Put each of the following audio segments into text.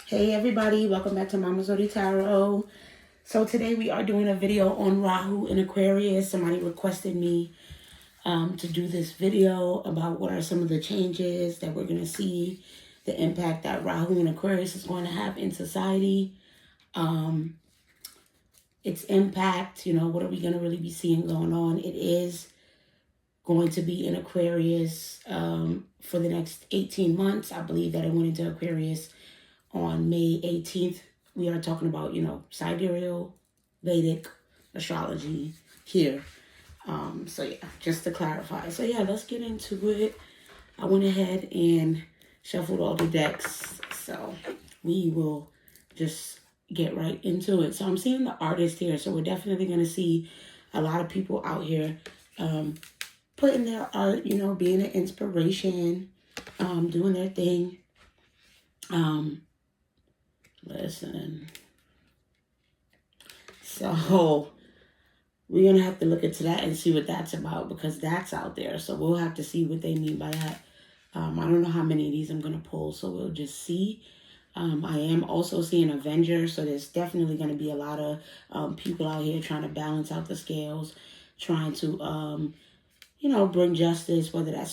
Hey everybody, welcome back to Mama's Tarot. So today we are doing a video on Rahu in Aquarius. Somebody requested me to do this video about what are some of the changes that we're going to see, the impact that Rahu in Aquarius is going to have in society, its impact, what are we going to really be seeing going on. It is going to be in Aquarius for the next 18 months. I believe that it went into Aquarius on May 18th. We are talking about, sidereal Vedic astrology here. So yeah, just to clarify. So yeah, let's get into it. I went ahead and shuffled all the decks. So we will just get right into it. So I'm seeing the artist here. So we're definitely going to see a lot of people out here putting their art, being an inspiration, doing their thing. Listen. So we're going to have to look into that and see what that's about, because that's out there. So we'll have to see what they mean by that. I don't know how many of these I'm going to pull, so we'll just see. I am also seeing Avenger, so there's definitely going to be a lot of people out here trying to balance out the scales, trying to, bring justice, whether that's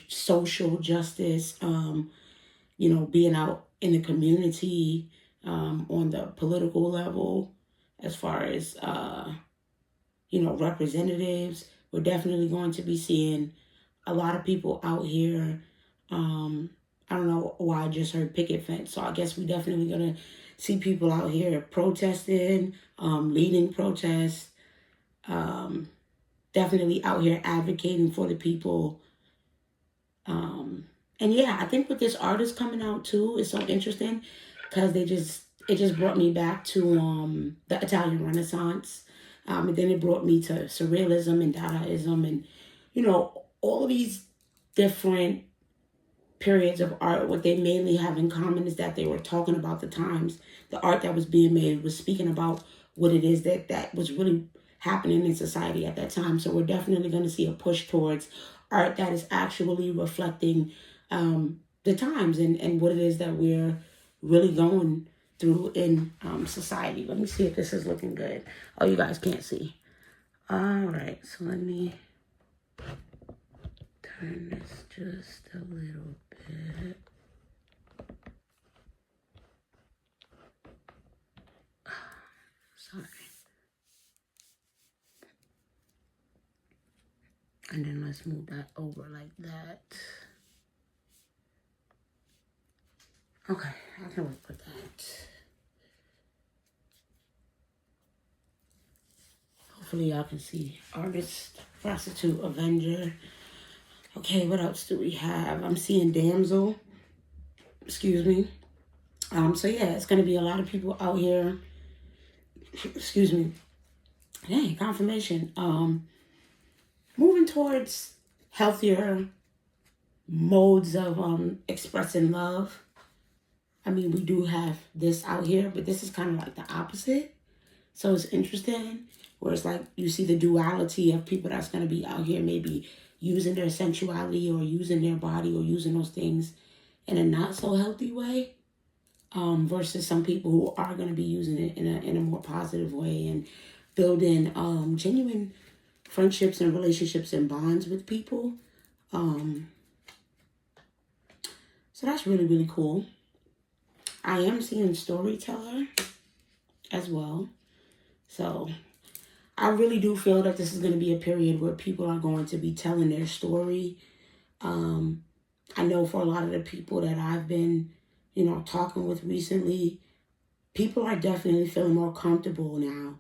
social justice, being out in the community, on the political level, as far as, representatives. We're definitely going to be seeing a lot of people out here. I don't know why I just heard picket fence. So I guess we definitely going to see people out here protesting, leading protests, definitely out here advocating for the people. And yeah, I think with this artist coming out too is so interesting, because it just brought me back to the Italian Renaissance. And then it brought me to surrealism and Dadaism and, all these different periods of art. What they mainly have in common is that they were talking about the times. The art that was being made was speaking about what it is that was really happening in society at that time. So we're definitely going to see a push towards art that is actually reflecting the times and what it is that we're really going through in society. Let me see if this is looking good. Oh, you guys can't see. All right, so let me turn this just a little bit. Sorry. And then let's move that over like that. Okay, I can work with that. Hopefully y'all can see artist, prostitute, avenger. Okay, what else do we have? I'm seeing damsel. Excuse me. So yeah, it's gonna be a lot of people out here. Excuse me. Hey, confirmation. Moving towards healthier modes of expressing love. I mean, we do have this out here, but this is kind of like the opposite. So it's interesting, where it's like you see the duality of people that's going to be out here maybe using their sensuality or using their body or using those things in a not so healthy way, versus some people who are going to be using it in a more positive way and building genuine friendships and relationships and bonds with people. So that's really, really cool. I am seeing storyteller as well. So I really do feel that this is going to be a period where people are going to be telling their story. I know for a lot of the people that I've been, talking with recently, people are definitely feeling more comfortable now,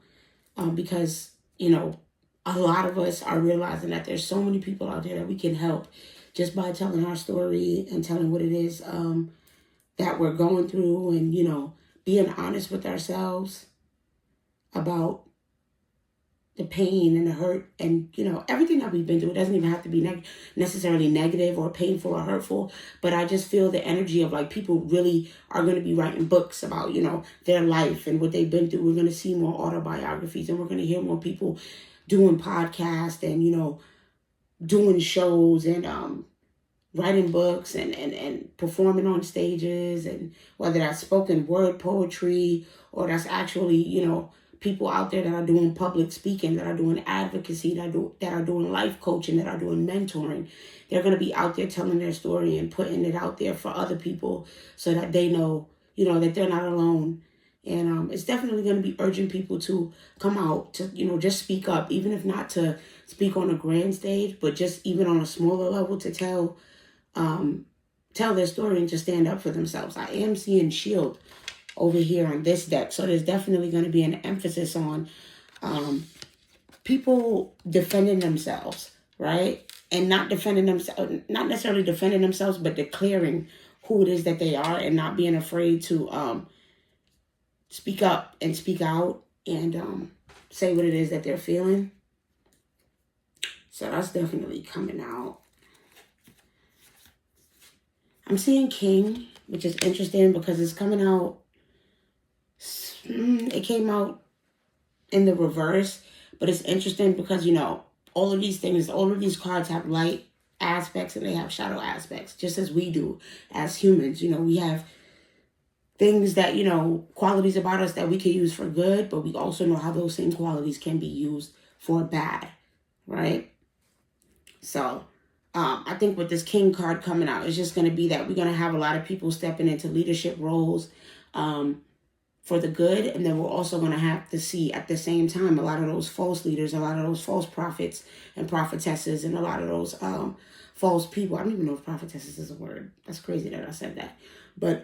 because, a lot of us are realizing that there's so many people out there that we can help just by telling our story and telling what it is that we're going through, and, being honest with ourselves about the pain and the hurt and, everything that we've been through. It doesn't even have to be necessarily negative or painful or hurtful, but I just feel the energy of like people really are going to be writing books about, their life and what they've been through. We're going to see more autobiographies, and we're going to hear more people doing podcasts and, doing shows and writing books and performing on stages, and whether that's spoken word poetry or that's actually, you know, people out there that are doing public speaking, that are doing advocacy, that are doing life coaching, that are doing mentoring. They're going to be out there telling their story and putting it out there for other people so that they know, you know, that they're not alone. And it's definitely going to be urging people to come out to, you know, just speak up, even if not to speak on a grand stage, but just even on a smaller level to tell their story and to stand up for themselves. I am seeing shield over here on this deck. So there's definitely going to be an emphasis on people defending themselves, right? And not defending themselves, not necessarily defending themselves, but declaring who it is that they are and not being afraid to speak up and speak out and say what it is that they're feeling. So that's definitely coming out. I'm seeing King, which is interesting because it's coming out. It came out in the reverse, but it's interesting because, you know, all of these things, all of these cards have light aspects and they have shadow aspects, just as we do as humans. You know, we have things that, you know, qualities about us that we can use for good, but we also know how those same qualities can be used for bad, right? So I think with this King card coming out, it's just going to be that we're going to have a lot of people stepping into leadership roles for the good. And then we're also going to have to see at the same time a lot of those false leaders, a lot of those false prophets and prophetesses, and a lot of those false people. I don't even know if prophetesses is a word. That's crazy that I said that. But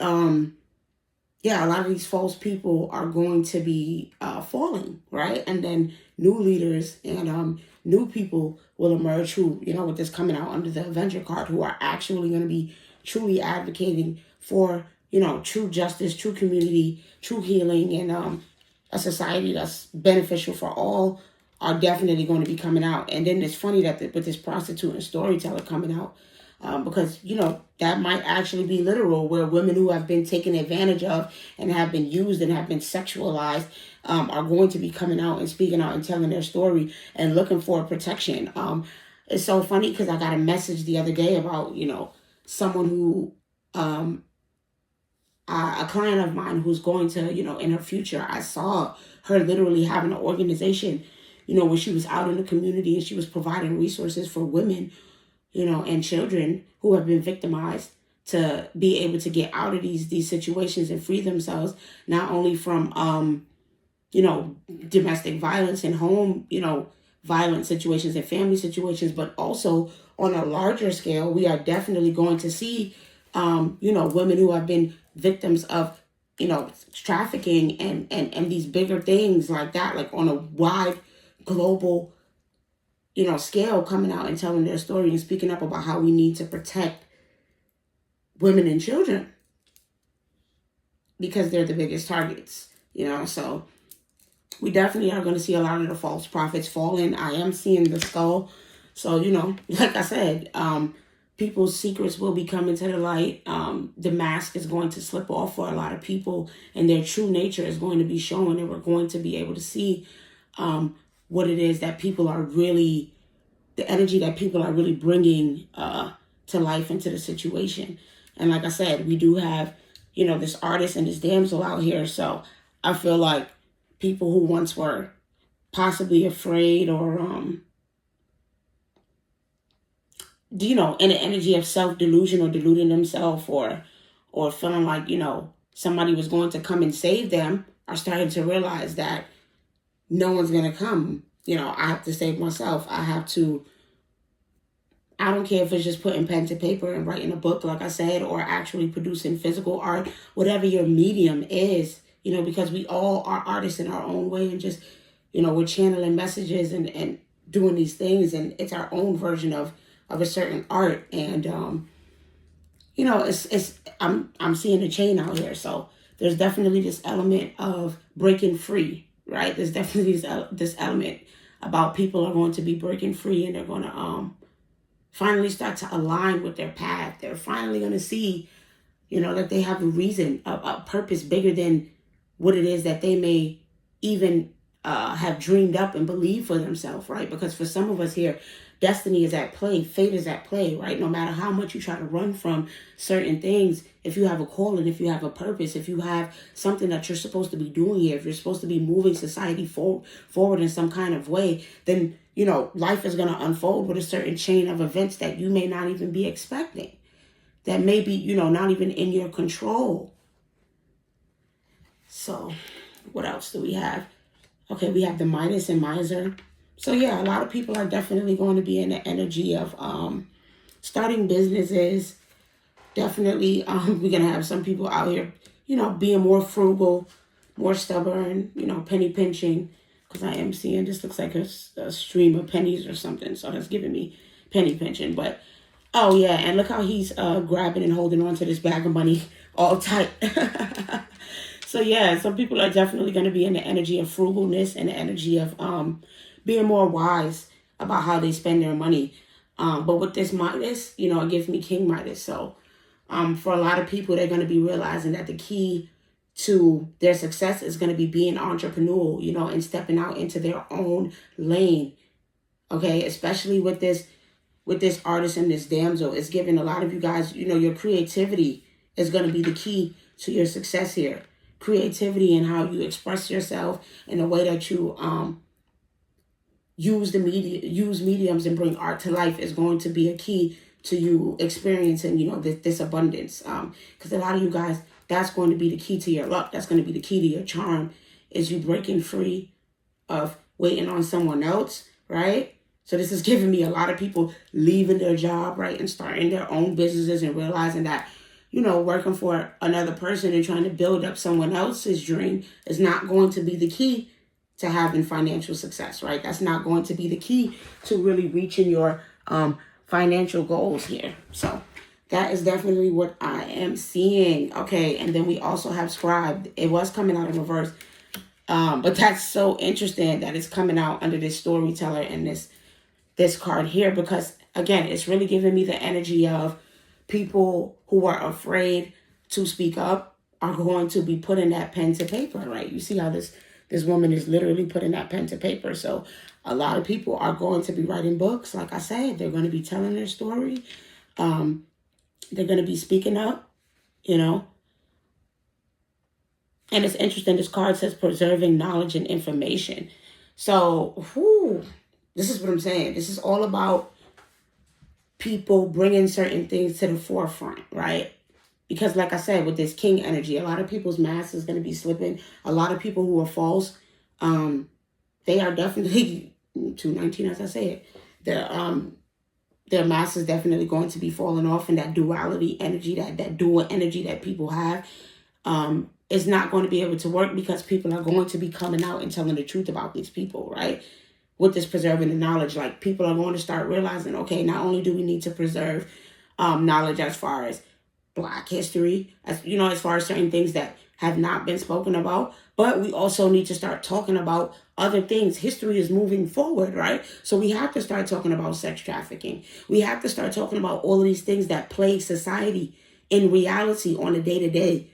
yeah, a lot of these false people are going to be falling, right? And then new leaders and new people will emerge who, you know, with this coming out under the Avenger card, who are actually going to be truly advocating for, you know, true justice, true community, true healing, and a society that's beneficial for all are definitely going to be coming out. And then it's funny that with this prostitute and storyteller coming out, because, you know, that might actually be literal, where women who have been taken advantage of and have been used and have been sexualized are going to be coming out and speaking out and telling their story and looking for protection. It's so funny because I got a message the other day about, you know, someone who, a client of mine who's going to, you know, in her future, I saw her literally having an organization, you know, where she was out in the community and she was providing resources for women, you know, and children who have been victimized to be able to get out of these situations and free themselves, not only from, you know, domestic violence and home, you know, violent situations and family situations, but also on a larger scale, we are definitely going to see, you know, women who have been victims of, you know, trafficking and these bigger things like that, like on a wide global, you know, scale, coming out and telling their story and speaking up about how we need to protect women and children because they're the biggest targets, you know. So we definitely are going to see a lot of the false prophets fall in. I am seeing the skull. So, you know, like I said, people's secrets will be coming to the light. The mask is going to slip off for a lot of people and their true nature is going to be shown, and we're going to be able to see what it is that people are really, the energy that people are really bringing to life into the situation. And like I said, we do have, you know, this artist and this damsel out here. So I feel like people who once were possibly afraid or, you know, in an energy of self-delusion or deluding themselves or feeling like, you know, somebody was going to come and save them, are starting to realize that no one's going to come. You know, I have to save myself. I don't care if it's just putting pen to paper and writing a book, like I said, or actually producing physical art, whatever your medium is, you know, because we all are artists in our own way, and just, you know, we're channeling messages and doing these things, and it's our own version of a certain art. And, you know, I'm seeing a chain out here. So there's definitely this element of breaking free, right? There's definitely this element about people are going to be breaking free, and they're going to finally start to align with their path. They're finally going to see, you know, that they have a reason, a purpose bigger than what it is that they may even have dreamed up and believed for themselves, right? Because for some of us here, destiny is at play, fate is at play, right? No matter how much you try to run from certain things, if you have a calling, if you have a purpose, if you have something that you're supposed to be doing here, if you're supposed to be moving society forward in some kind of way, then, you know, life is going to unfold with a certain chain of events that you may not even be expecting, that may be, you know, not even in your control. So what else do we have? Okay, we have the Midas and Miser. So yeah, a lot of people are definitely going to be in the energy of starting businesses. Definitely, we're going to have some people out here, you know, being more frugal, more stubborn, you know, penny pinching. Because I am seeing, this looks like a stream of pennies or something. So that's giving me penny pinching. But, oh yeah, and look how he's grabbing and holding on to this bag of money all tight. So yeah, some people are definitely going to be in the energy of frugalness and the energy of being more wise about how they spend their money. But with this Midas, you know, it gives me King Midas. So for a lot of people, they're going to be realizing that the key to their success is going to be being entrepreneurial, you know, and stepping out into their own lane. Okay, especially with this artist and this damsel, it's giving a lot of you guys, you know, your creativity is going to be the key to your success here. Creativity and how you express yourself in the way that you use mediums and bring art to life is going to be a key to you experiencing, you know, this abundance. Because a lot of you guys, that's going to be the key to your luck. That's going to be the key to your charm, is you breaking free of waiting on someone else, right? So this is giving me a lot of people leaving their job, right, and starting their own businesses and realizing that, you know, working for another person and trying to build up someone else's dream is not going to be the key to having financial success, right? That's not going to be the key to really reaching your financial goals here. So that is definitely what I am seeing. Okay, and then we also have Scribe. It was coming out in reverse, but that's so interesting that it's coming out under this storyteller and this card here, because again, it's really giving me the energy of people who are afraid to speak up are going to be putting that pen to paper, right? You see how this woman is literally putting that pen to paper. So a lot of people are going to be writing books. Like I said, they're going to be telling their story. They're going to be speaking up, you know. And it's interesting. This card says preserving knowledge and information. So, this is what I'm saying. This is all about people bringing certain things to the forefront, right? Because like I said, with this king energy, a lot of people's mask is going to be slipping. A lot of people who are false, they are definitely, 219 as I say it, their mask is definitely going to be falling off, and that duality energy, that dual energy that people have is not going to be able to work, because people are going to be coming out and telling the truth about these people, right? With this preserving the knowledge, like people are going to start realizing, okay, not only do we need to preserve knowledge as far as Black history, as you know, as far as certain things that have not been spoken about, but we also need to start talking about other things. History is moving forward, right? So we have to start talking about sex trafficking. We have to start talking about all of these things that plague society in reality on a day-to-day,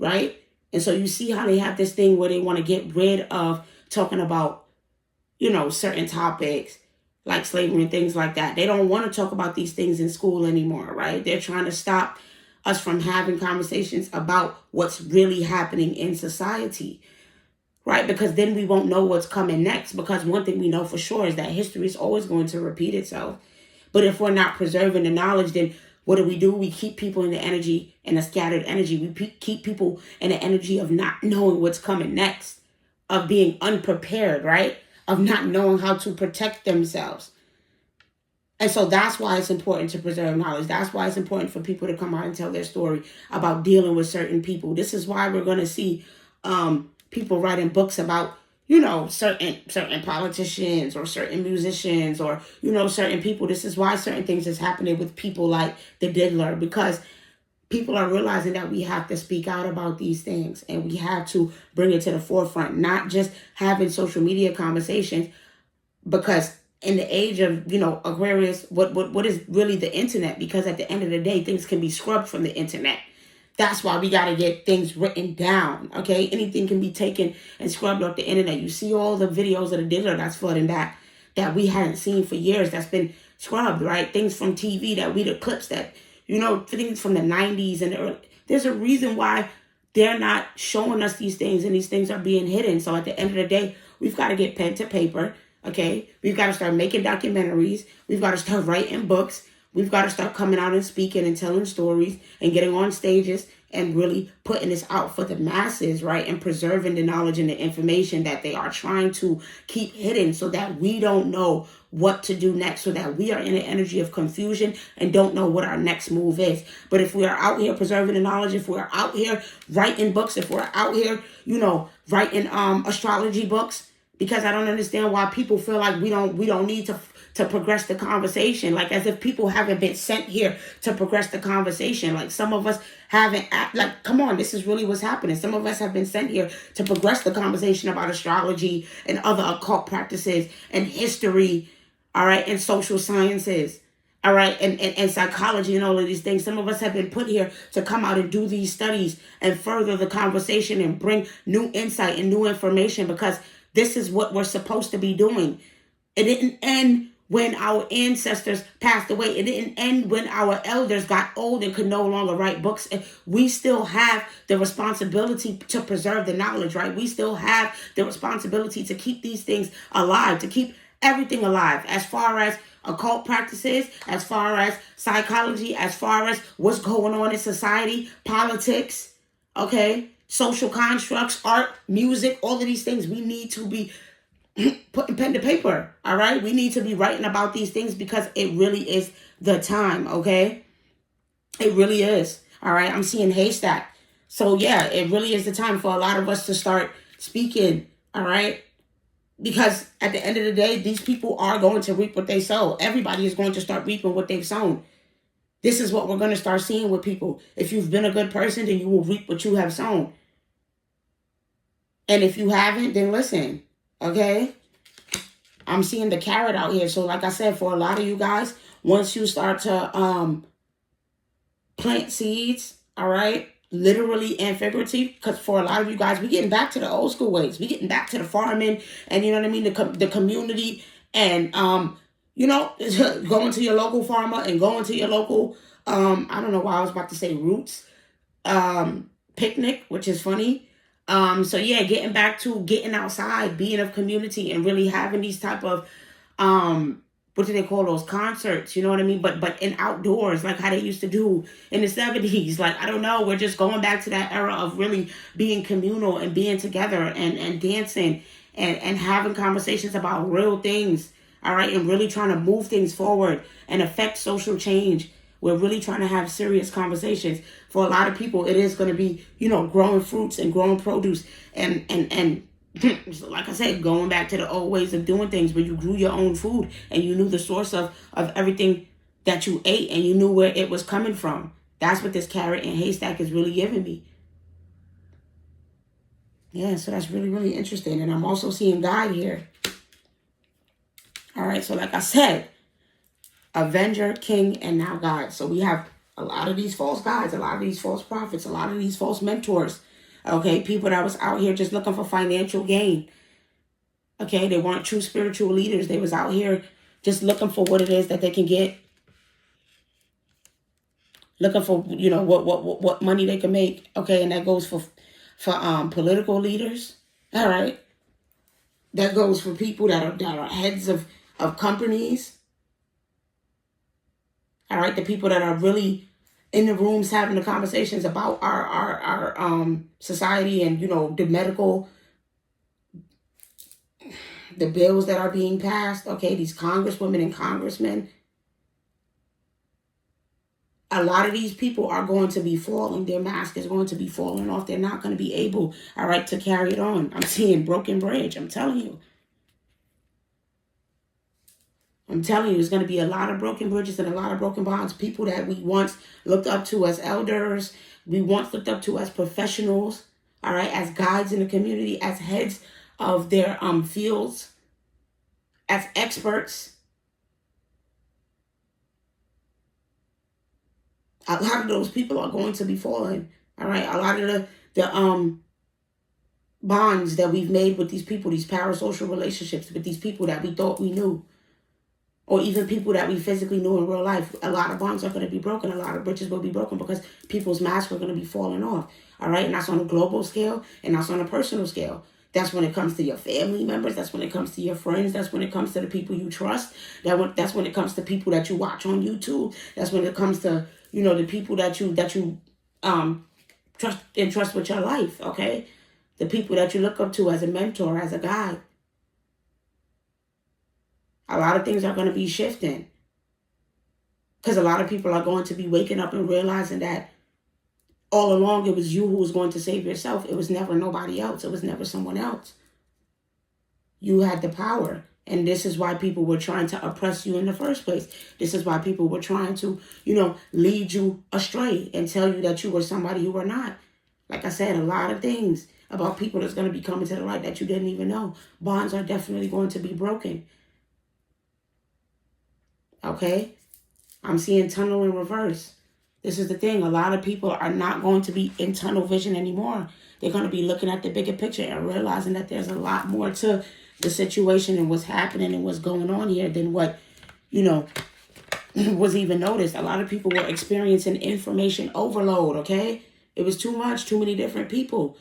right? And so you see how they have this thing where they want to get rid of talking about, you know, certain topics like slavery and things like that. They don't want to talk about these things in school anymore, right? They're trying to stop us from having conversations about what's really happening in society, right? Because then we won't know what's coming next. Because one thing we know for sure is that history is always going to repeat itself. But if we're not preserving the knowledge, then what do? We keep people in the energy, in a scattered energy. We keep people in the energy of not knowing what's coming next, of being unprepared, right? Of not knowing how to protect themselves. And so that's why it's important to preserve knowledge. That's why it's important for people to come out and tell their story about dealing with certain people. This is why we're going to see people writing books about, you know, certain politicians or certain musicians or, you know, certain people. This is why certain things is happening with people like the Diddler, because people are realizing that we have to speak out about these things and we have to bring it to the forefront, not just having social media conversations, because in the age of, you know, Aquarius, what is really the internet? Because at the end of the day, things can be scrubbed from the internet. That's why we got to get things written down, okay? Anything can be taken and scrubbed off the internet. You see all the videos of the Diddler that's flooding back that we hadn't seen for years, that's been scrubbed, right? Things from TV that the clips that, things from the 90s and the early. There's a reason why they're not showing us these things, and these things are being hidden. So at the end of the day, we've got to get pen to paper, okay? We've got to start making documentaries. We've got to start writing books. We've got to start coming out and speaking and telling stories and getting on stages and really putting this out for the masses, right? And preserving the knowledge and the information that they are trying to keep hidden so that we don't know what to do next, so that we are in an energy of confusion and don't know what our next move is. But if we are out here preserving the knowledge, if we're out here writing books, if we're out here, writing astrology books, because I don't understand why people feel like we don't need to progress the conversation, like as if people haven't been sent here to progress the conversation. Like some of us haven't, like, come on, this is really what's happening. Some of us have been sent here to progress the conversation about astrology and other occult practices and history, all right, and social sciences, all right, and psychology and all of these things. Some of us have been put here to come out and do these studies and further the conversation and bring new insight and new information, because this is what we're supposed to be doing. It didn't end when our ancestors passed away. It didn't end when our elders got old and could no longer write books. We still have the responsibility to preserve the knowledge, right? We still have the responsibility to keep these things alive, to keep everything alive, as far as occult practices, as far as psychology, as far as what's going on in society, politics, okay? Social constructs, art, music, all of these things. We need to be putting pen to paper, all right? We need to be writing about these things because it really is the time, okay? It really is, all right? I'm seeing haystack. So, yeah, it really is the time for a lot of us to start speaking, all right? Because at the end of the day, these people are going to reap what they sow. Everybody is going to start reaping what they've sown. This is what we're going to start seeing with people. If you've been a good person, then you will reap what you have sown. And if you haven't, then listen. Okay, I'm seeing the carrot out here. So like I said, for a lot of you guys, once you start to plant seeds, all right, literally and figuratively, because for a lot of you guys, we're getting back to the old school ways. We're getting back to the farming and, you know what I mean, the community and, going to your local farmer and going to your local, I don't know why I was about to say roots, picnic, which is funny. So yeah, getting back to getting outside, being of community, and really having these type of, what do they call those, concerts, you know what I mean? But in outdoors, like how they used to do in the 70s. Like, I don't know, we're just going back to that era of really being communal and being together and dancing and having conversations about real things, all right? And really trying to move things forward and affect social change. We're really trying to have serious conversations. For a lot of people, it is going to be, growing fruits and growing produce and like I said, going back to the old ways of doing things where you grew your own food and you knew the source of everything that you ate and you knew where it was coming from. That's what this carrot and haystack is really giving me. Yeah, so that's really, really interesting. And I'm also seeing God here. All right, so like I said, Avenger, King, and now God. So we have a lot of these false gods, a lot of these false prophets, a lot of these false mentors. Okay, people that was out here just looking for financial gain. Okay, they weren't true spiritual leaders. They was out here just looking for what it is that they can get. Looking for, what money they can make. Okay, and that goes for political leaders. All right. That goes for people that are heads of companies. All right, the people that are really in the rooms having the conversations about our society and, the medical, the bills that are being passed. Okay, these congresswomen and congressmen. A lot of these people are going to be falling. Their mask is going to be falling off. They're not going to be able, all right, to carry it on. I'm seeing broken bridge. I'm telling you. There's going to be a lot of broken bridges and a lot of broken bonds. People that we once looked up to as elders, we once looked up to as professionals, all right, as guides in the community, as heads of their fields, as experts. A lot of those people are going to be falling. All right. A lot of the bonds that we've made with these people, these parasocial relationships with these people that we thought we knew, or even people that we physically knew in real life, a lot of bonds are going to be broken. A lot of bridges will be broken because people's masks are going to be falling off. All right. And that's on a global scale, and that's on a personal scale. That's when it comes to your family members. That's when it comes to your friends. That's when it comes to the people you trust. That's when it comes to people that you watch on YouTube. That's when it comes to, the people that you trust with your life, okay? The people that you look up to as a mentor, as a guide. A lot of things are going to be shifting. Because a lot of people are going to be waking up and realizing that all along it was you who was going to save yourself. It was never nobody else. It was never someone else. You had the power. And this is why people were trying to oppress you in the first place. This is why people were trying to, lead you astray and tell you that you were somebody you were not. Like I said, a lot of things about people that's going to be coming to the light that you didn't even know. Bonds are definitely going to be broken. Okay? I'm seeing tunnel in reverse. This is the thing. A lot of people are not going to be in tunnel vision anymore. They're going to be looking at the bigger picture and realizing that there's a lot more to the situation and what's happening and what's going on here than what, was even noticed. A lot of people were experiencing information overload, okay? It was too much, too many different people.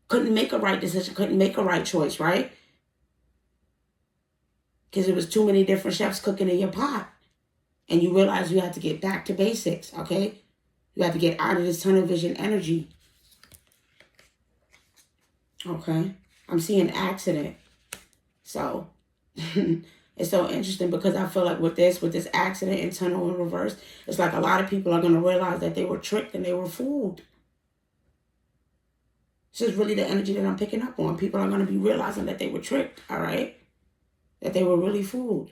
Couldn't make a right decision, couldn't make a right choice, right? Because it was too many different chefs cooking in your pot. And you realize you had to get back to basics, okay? You have to get out of this tunnel vision energy. Okay? I'm seeing accident. So, it's so interesting because I feel like with this accident and tunnel in reverse, it's like a lot of people are going to realize that they were tricked and they were fooled. This is really the energy that I'm picking up on. People are going to be realizing that they were tricked, all right? That they were really fooled.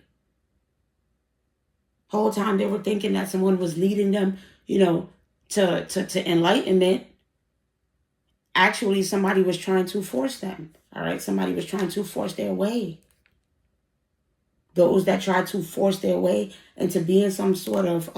Whole time they were thinking that someone was leading them, to enlightenment. Actually, somebody was trying to force them. All right. Somebody was trying to force their way. Those that tried to force their way into being some sort of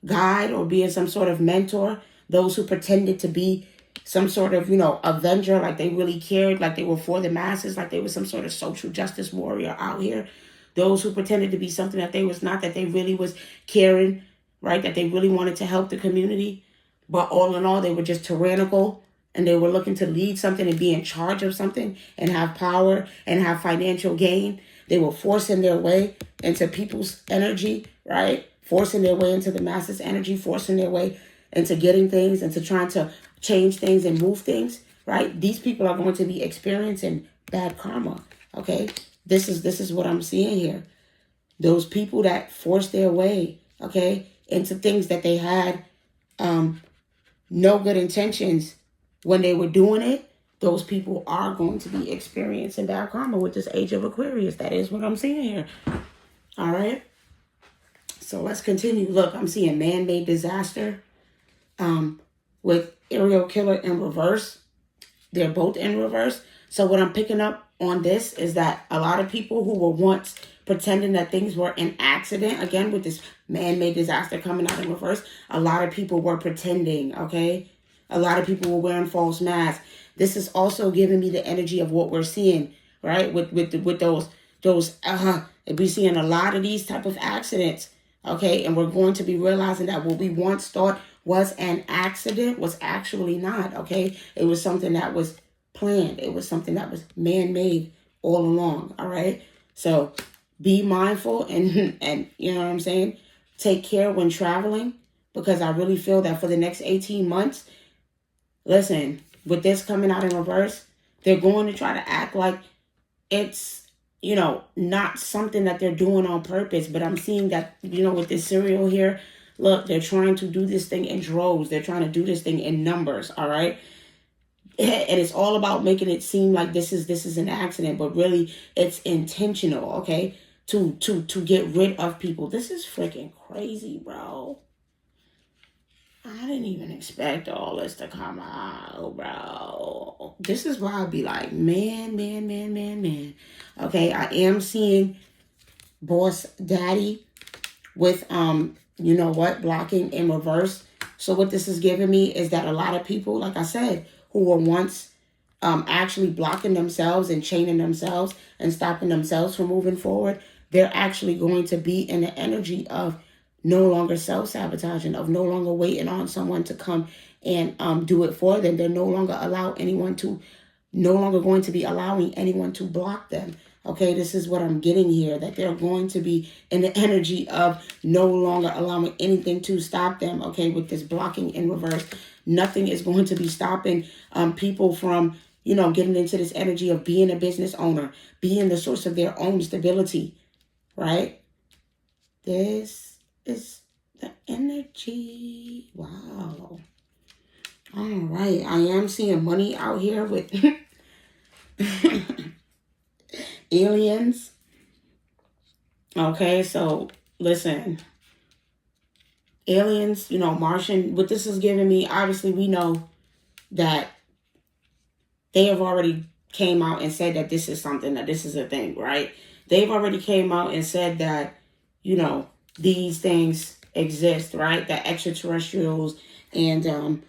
guide or being some sort of mentor. Those who pretended to be some sort of, avenger, like they really cared, like they were for the masses, like they were some sort of social justice warrior out here. Those who pretended to be something that they was not, that they really was caring, right? That they really wanted to help the community. But all in all, they were just tyrannical and they were looking to lead something and be in charge of something and have power and have financial gain. They were forcing their way into people's energy, right? Forcing their way into the masses' energy, forcing their way into getting things, into trying to change things and move things, right? These people are going to be experiencing bad karma, okay? This is what I'm seeing here. Those people that forced their way, okay, into things that they had no good intentions when they were doing it, those people are going to be experiencing bad karma with this age of Aquarius. That is what I'm seeing here. All right. So let's continue. Look, I'm seeing man-made disaster with aerial killer in reverse. They're both in reverse. So what I'm picking up on this is that a lot of people who were once pretending that things were an accident, again, with this man-made disaster coming out in reverse, a lot of people were pretending, okay? A lot of people were wearing false masks. This is also giving me the energy of what we're seeing, right? With those, we're seeing a lot of these type of accidents, okay? And we're going to be realizing that what we once thought was an accident was actually not, okay? It was something that was planned. It was something that was man-made all along, all right? So be mindful and you know what I'm saying? Take care when traveling, because I really feel that for the next 18 months, listen, with this coming out in reverse, they're going to try to act like it's, not something that they're doing on purpose. But I'm seeing that, with this serial here, look, they're trying to do this thing in droves. They're trying to do this thing in numbers, all right? And it's all about making it seem like this is an accident, but really it's intentional, okay? To get rid of people. This is freaking crazy, bro. I didn't even expect all this to come out, bro. This is why I'd be like, man. Okay, I am seeing Boss Daddy with, blocking in reverse. So what this is giving me is that a lot of people, like I said, who were once actually blocking themselves and chaining themselves and stopping themselves from moving forward, they're actually going to be in the energy of no longer self-sabotaging, of no longer waiting on someone to come and do it for them. They're no longer going to be allowing anyone to block them. Okay, this is what I'm getting here, that they're going to be in the energy of no longer allowing anything to stop them. Okay, with this blocking in reverse, nothing is going to be stopping people from, getting into this energy of being a business owner, being the source of their own stability, right? This is the energy. Wow. All right, I am seeing money out here with aliens. Okay, so listen, aliens, Martian, what this is giving me, obviously we know that they have already came out and said that this is something, that this is a thing, right? They've already came out and said that, these things exist, right? That extraterrestrials and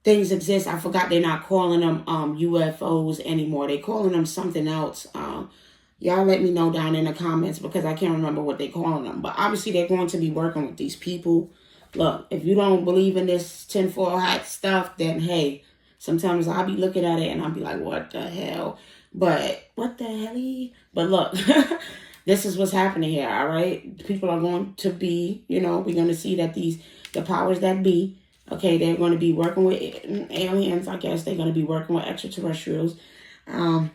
things exist. I forgot they're not calling them UFOs anymore. They're calling them something else. Y'all let me know down in the comments because I can't remember what they're calling them. But obviously they're going to be working with these people. Look, if you don't believe in this tinfoil hat stuff, then hey, sometimes I'll be looking at it and I'll be like, what the hell? But what the hell? But look, this is what's happening here, all right? People are going to be, we're going to see that the powers that be, okay, they're going to be working with aliens, I guess. They're going to be working with extraterrestrials and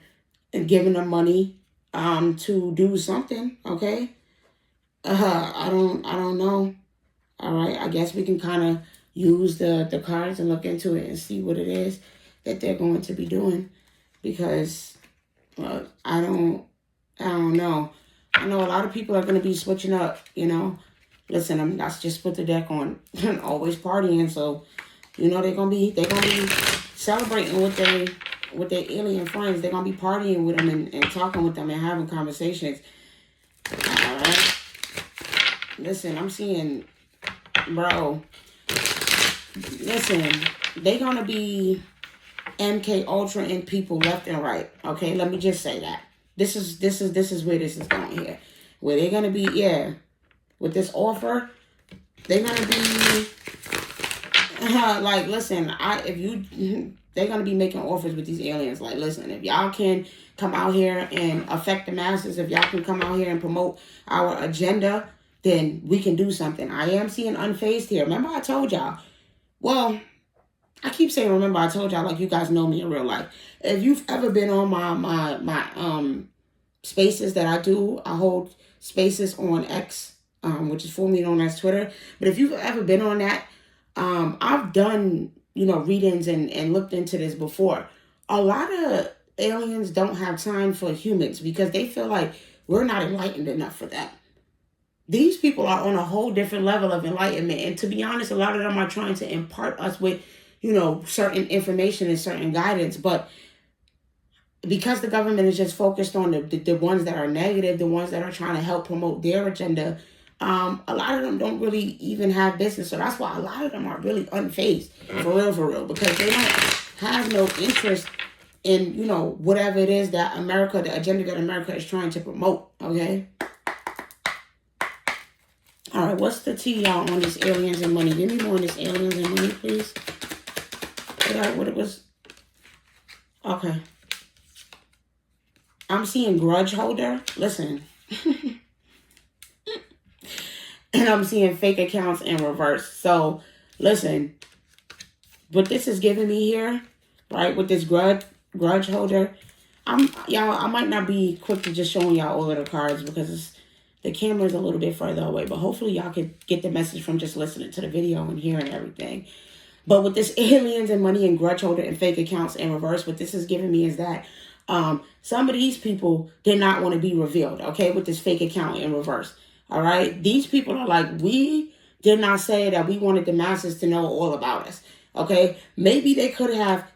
giving them money to do something, okay? I don't know. All right, I guess we can kind of use the cards and look into it and see what it is that they're going to be doing, because I don't know. I know a lot of people are going to be switching up, Listen, that's just put the deck on always partying, so they're gonna be celebrating with their alien friends. They're gonna be partying with them and talking with them and having conversations. All right. Listen, I'm seeing, bro. Listen, they're gonna be MK Ultra in people left and right. Okay, let me just say that. This is where this is going here. Where they're gonna be, with this offer, they're gonna be like, listen, they're gonna be making offers with these aliens. Like, listen, if y'all can come out here and affect the masses, if y'all can come out here and promote our agenda, then we can do something. I am seeing unfazed here. Remember I told y'all. Well, I keep saying remember I told y'all, like you guys know me in real life. If you've ever been on my spaces that I do, I hold spaces on X, which is formerly known as Twitter. But if you've ever been on that, I've done, readings and looked into this before. A lot of aliens don't have time for humans because they feel like we're not enlightened enough for that. These people are on a whole different level of enlightenment. And to be honest, a lot of them are trying to impart us with, certain information and certain guidance. But because the government is just focused on the ones that are negative, the ones that are trying to help promote their agenda, a lot of them don't really even have business. So that's why a lot of them are really unfazed, for real, because they don't have no interest in, whatever it is that the agenda that America is trying to promote, okay? All right, what's the tea, y'all, on this aliens and money? Give me more on this aliens and money, please. What it was? Okay. I'm seeing grudge holder. Listen. And I'm seeing fake accounts in reverse. So, listen. What this is giving me here, right, with this grudge holder, I might not be quick to just showing y'all all of the cards because the camera's a little bit further away. But hopefully y'all could get the message from just listening to the video and hearing everything. But with this aliens and money and grudge holder and fake accounts in reverse, what this is giving me is that some of these people did not want to be revealed, okay, with this fake account in reverse. All right. These people are like, we did not say that we wanted the masses to know all about us. Okay. Maybe they could have,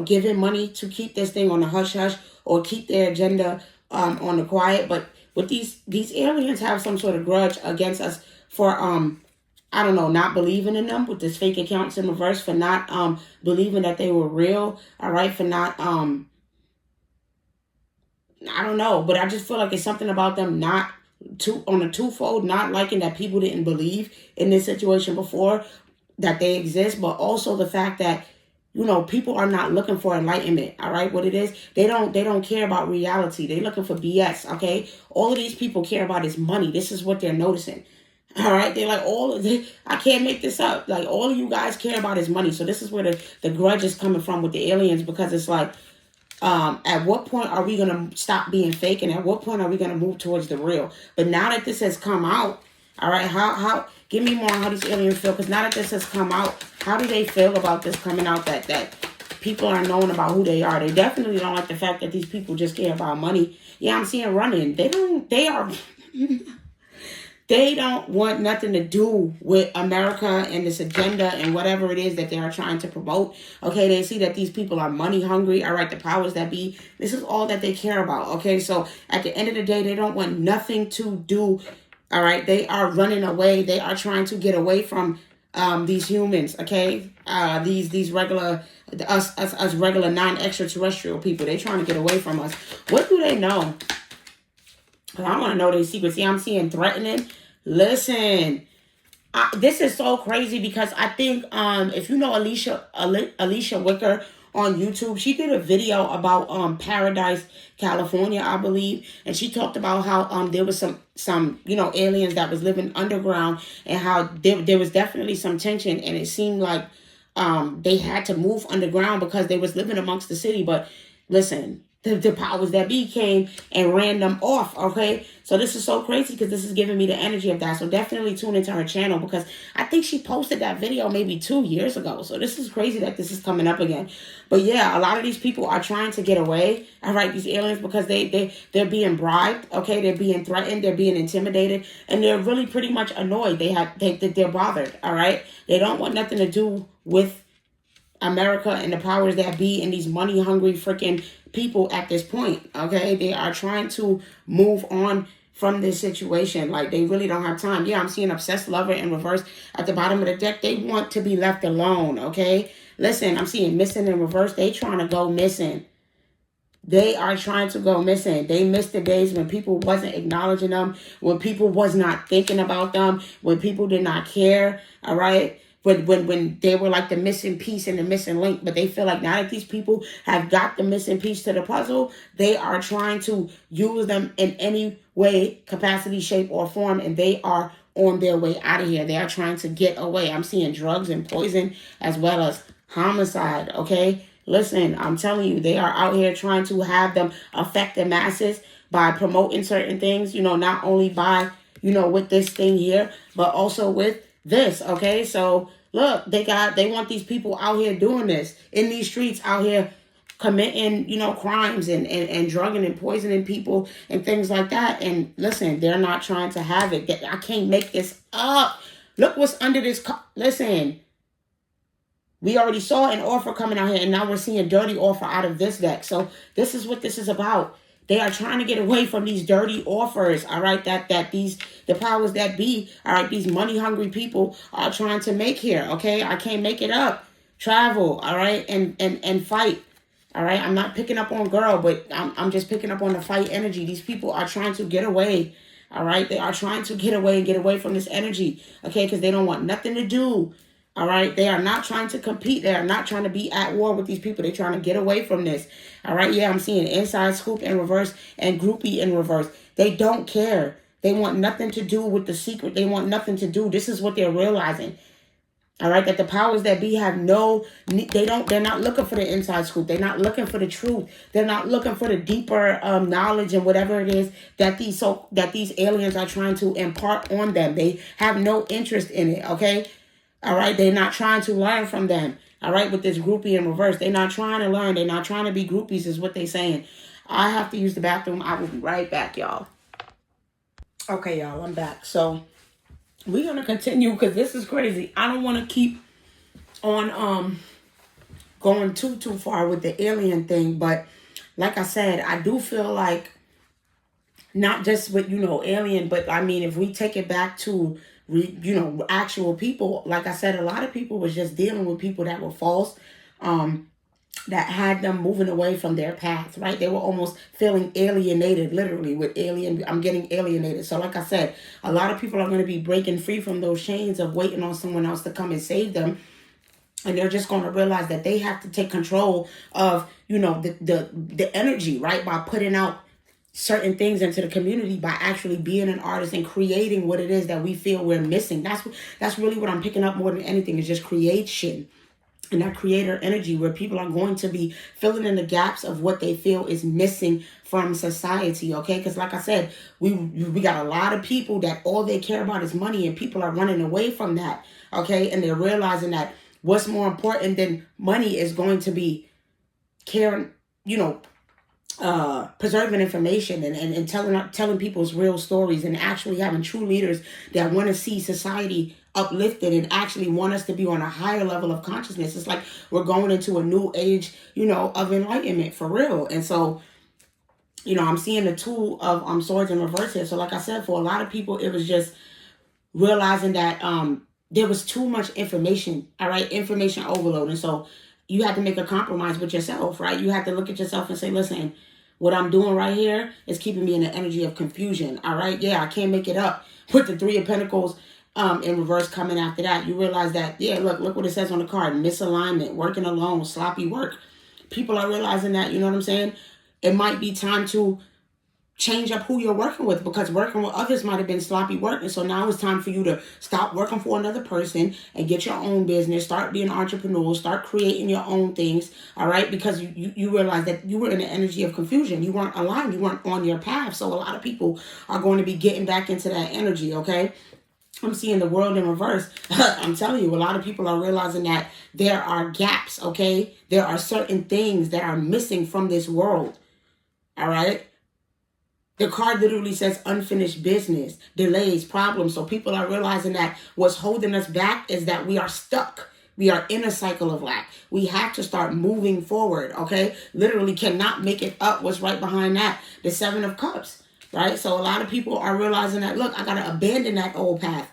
given money to keep this thing on the hush hush or keep their agenda on the quiet. But with these aliens have some sort of grudge against us for I don't know, not believing in them with this fake accounts in reverse, for not believing that they were real, all right, for not, I don't know, but I just feel like it's something about them not, on a twofold, not liking that people didn't believe in this situation before, that they exist, but also the fact that, you know, people are not looking for enlightenment, all right? What it is, they don't care about reality. They're looking for BS, okay? All of these people care about is money. This is what they're noticing. All right, they're like, I can't make this up. Like, all of you guys care about is money. So this is where the grudge is coming from with the aliens, because it's like, at what point are we going to stop being fake, and at what point are we going to move towards the real? But now that this has come out, all right, how give me more on how these aliens feel, because now that this has come out, how do they feel about this coming out, that people are knowing about who they are? They definitely don't like the fact that these people just care about money. Yeah, I'm seeing running. They don't want nothing to do with America and this agenda and whatever it is that they are trying to promote. Okay, they see that these people are money hungry. All right, the powers that be. This is all that they care about. Okay, so at the end of the day, they don't want nothing to do. All right, they are running away. They are trying to get away from these humans. Okay, these regular us regular non-extraterrestrial people. They're trying to get away from us. What do they know? I want to know their secrets. See, I'm seeing threatening. Listen, this is so crazy, because I think if you know Alicia Wicker on YouTube, she did a video about Paradise, California, I believe, and she talked about how there was some aliens that was living underground, and how there was definitely some tension, and it seemed like they had to move underground because they was living amongst the city. But listen, the powers that be came and ran them off, okay? So this is so crazy, because this is giving me the energy of that. So definitely tune into her channel, because I think she posted that video maybe 2 years ago. So this is crazy that this is coming up again. But yeah, a lot of these people are trying to get away, all right, these aliens, because they're being bribed, okay? They're being threatened, they're being intimidated, and they're really pretty much annoyed. They're bothered, all right? They don't want nothing to do with America and the powers that be and these money hungry freaking people at this point, okay? They are trying to move on from this situation. Like, they really don't have time. Yeah, I'm seeing obsessed lover in reverse at the bottom of the deck. They want to be left alone, okay? Listen, I'm seeing missing in reverse. They trying to go missing. They are trying to go missing. They missed the days when people wasn't acknowledging them, when people was not thinking about them, when people did not care, all right? When they were like the missing piece and the missing link. But they feel like now that these people have got the missing piece to the puzzle, they are trying to use them in any way, capacity, shape, or form, and they are on their way out of here. They are trying to get away. I'm seeing drugs and poison as well as homicide, okay? Listen, I'm telling you, they are out here trying to have them affect the masses by promoting certain things, not only by, with this thing here, but also with this, okay? So look, they want these people out here doing this in these streets, out here committing, crimes and drugging and poisoning people and things like that. And listen, they're not trying to have it. I can't make this up. Look what's under this. Listen, we already saw an offer coming out here, and now we're seeing dirty offer out of this deck. So this is what this is about. They are trying to get away from these dirty offers, all right, that the powers that be, all right, these money-hungry people are trying to make here, okay? I can't make it up. Travel, all right, and fight, all right? I'm not picking up on girl, but I'm just picking up on the fight energy. These people are trying to get away, all right? They are trying to get away and get away from this energy, okay, because they don't want nothing to do. All right. They are not trying to compete. They are not trying to be at war with these people. They're trying to get away from this. All right. Yeah, I'm seeing inside scoop in reverse and groupie in reverse. They don't care. They want nothing to do with the secret. They want nothing to do. This is what they're realizing. All right. That the powers that be have they're not looking for the inside scoop. They're not looking for the truth. They're not looking for the deeper knowledge and whatever it is that these aliens are trying to impart on them. They have no interest in it. Okay. All right, they're not trying to learn from them. All right, with this groupie in reverse. They're not trying to learn. They're not trying to be groupies is what they're saying. I have to use the bathroom. I will be right back, y'all. Okay, y'all, I'm back. So we're going to continue because this is crazy. I don't want to keep on going too far with the alien thing. But like I said, I do feel like not just with, alien, but I mean, if we take it back to actual people. Like I said, a lot of people was just dealing with people that were false, that had them moving away from their path, right? They were almost feeling alienated, literally with I'm getting alienated. So like I said, a lot of people are going to be breaking free from those chains of waiting on someone else to come and save them. And they're just going to realize that they have to take control of, the energy, right? By putting out certain things into the community, by actually being an artist and creating what it is that we feel we're missing. That's really what I'm picking up more than anything, is just creation. And that creator energy, where people are going to be filling in the gaps of what they feel is missing from society, okay? Because like I said, we got a lot of people that all they care about is money, and people are running away from that, okay? And they're realizing that what's more important than money is going to be caring, preserving information and telling people's real stories, and actually having true leaders that want to see society uplifted and actually want us to be on a higher level of consciousness. It's like we're going into a new age, of enlightenment for real. And so, I'm seeing the Two of Swords in reverse here. So like I said, for a lot of people, it was just realizing that there was too much information, all right? Information overload. And so you have to make a compromise with yourself, right? You have to look at yourself and say, listen, what I'm doing right here is keeping me in the energy of confusion, all right? Yeah, I can't make it up with the Three of Pentacles in reverse coming after that. You realize that, look what it says on the card: misalignment, working alone, sloppy work. People are realizing that, you know what I'm saying? It might be time to change up who you're working with, because working with others might have been sloppy work. And so now it's time for you to stop working for another person and get your own business, start being entrepreneurial, start creating your own things, all right? Because you realize that you were in the energy of confusion. You weren't aligned. You weren't on your path. So a lot of people are going to be getting back into that energy, okay? I'm seeing the World in reverse. I'm telling you, a lot of people are realizing that there are gaps, okay? There are certain things that are missing from this world, all right? The card literally says unfinished business, delays, problems. So people are realizing that what's holding us back is that we are stuck. We are in a cycle of lack. We have to start moving forward, okay? Literally cannot make it up. What's right behind that? The Seven of Cups, right? So a lot of people are realizing that, look, I got to abandon that old path.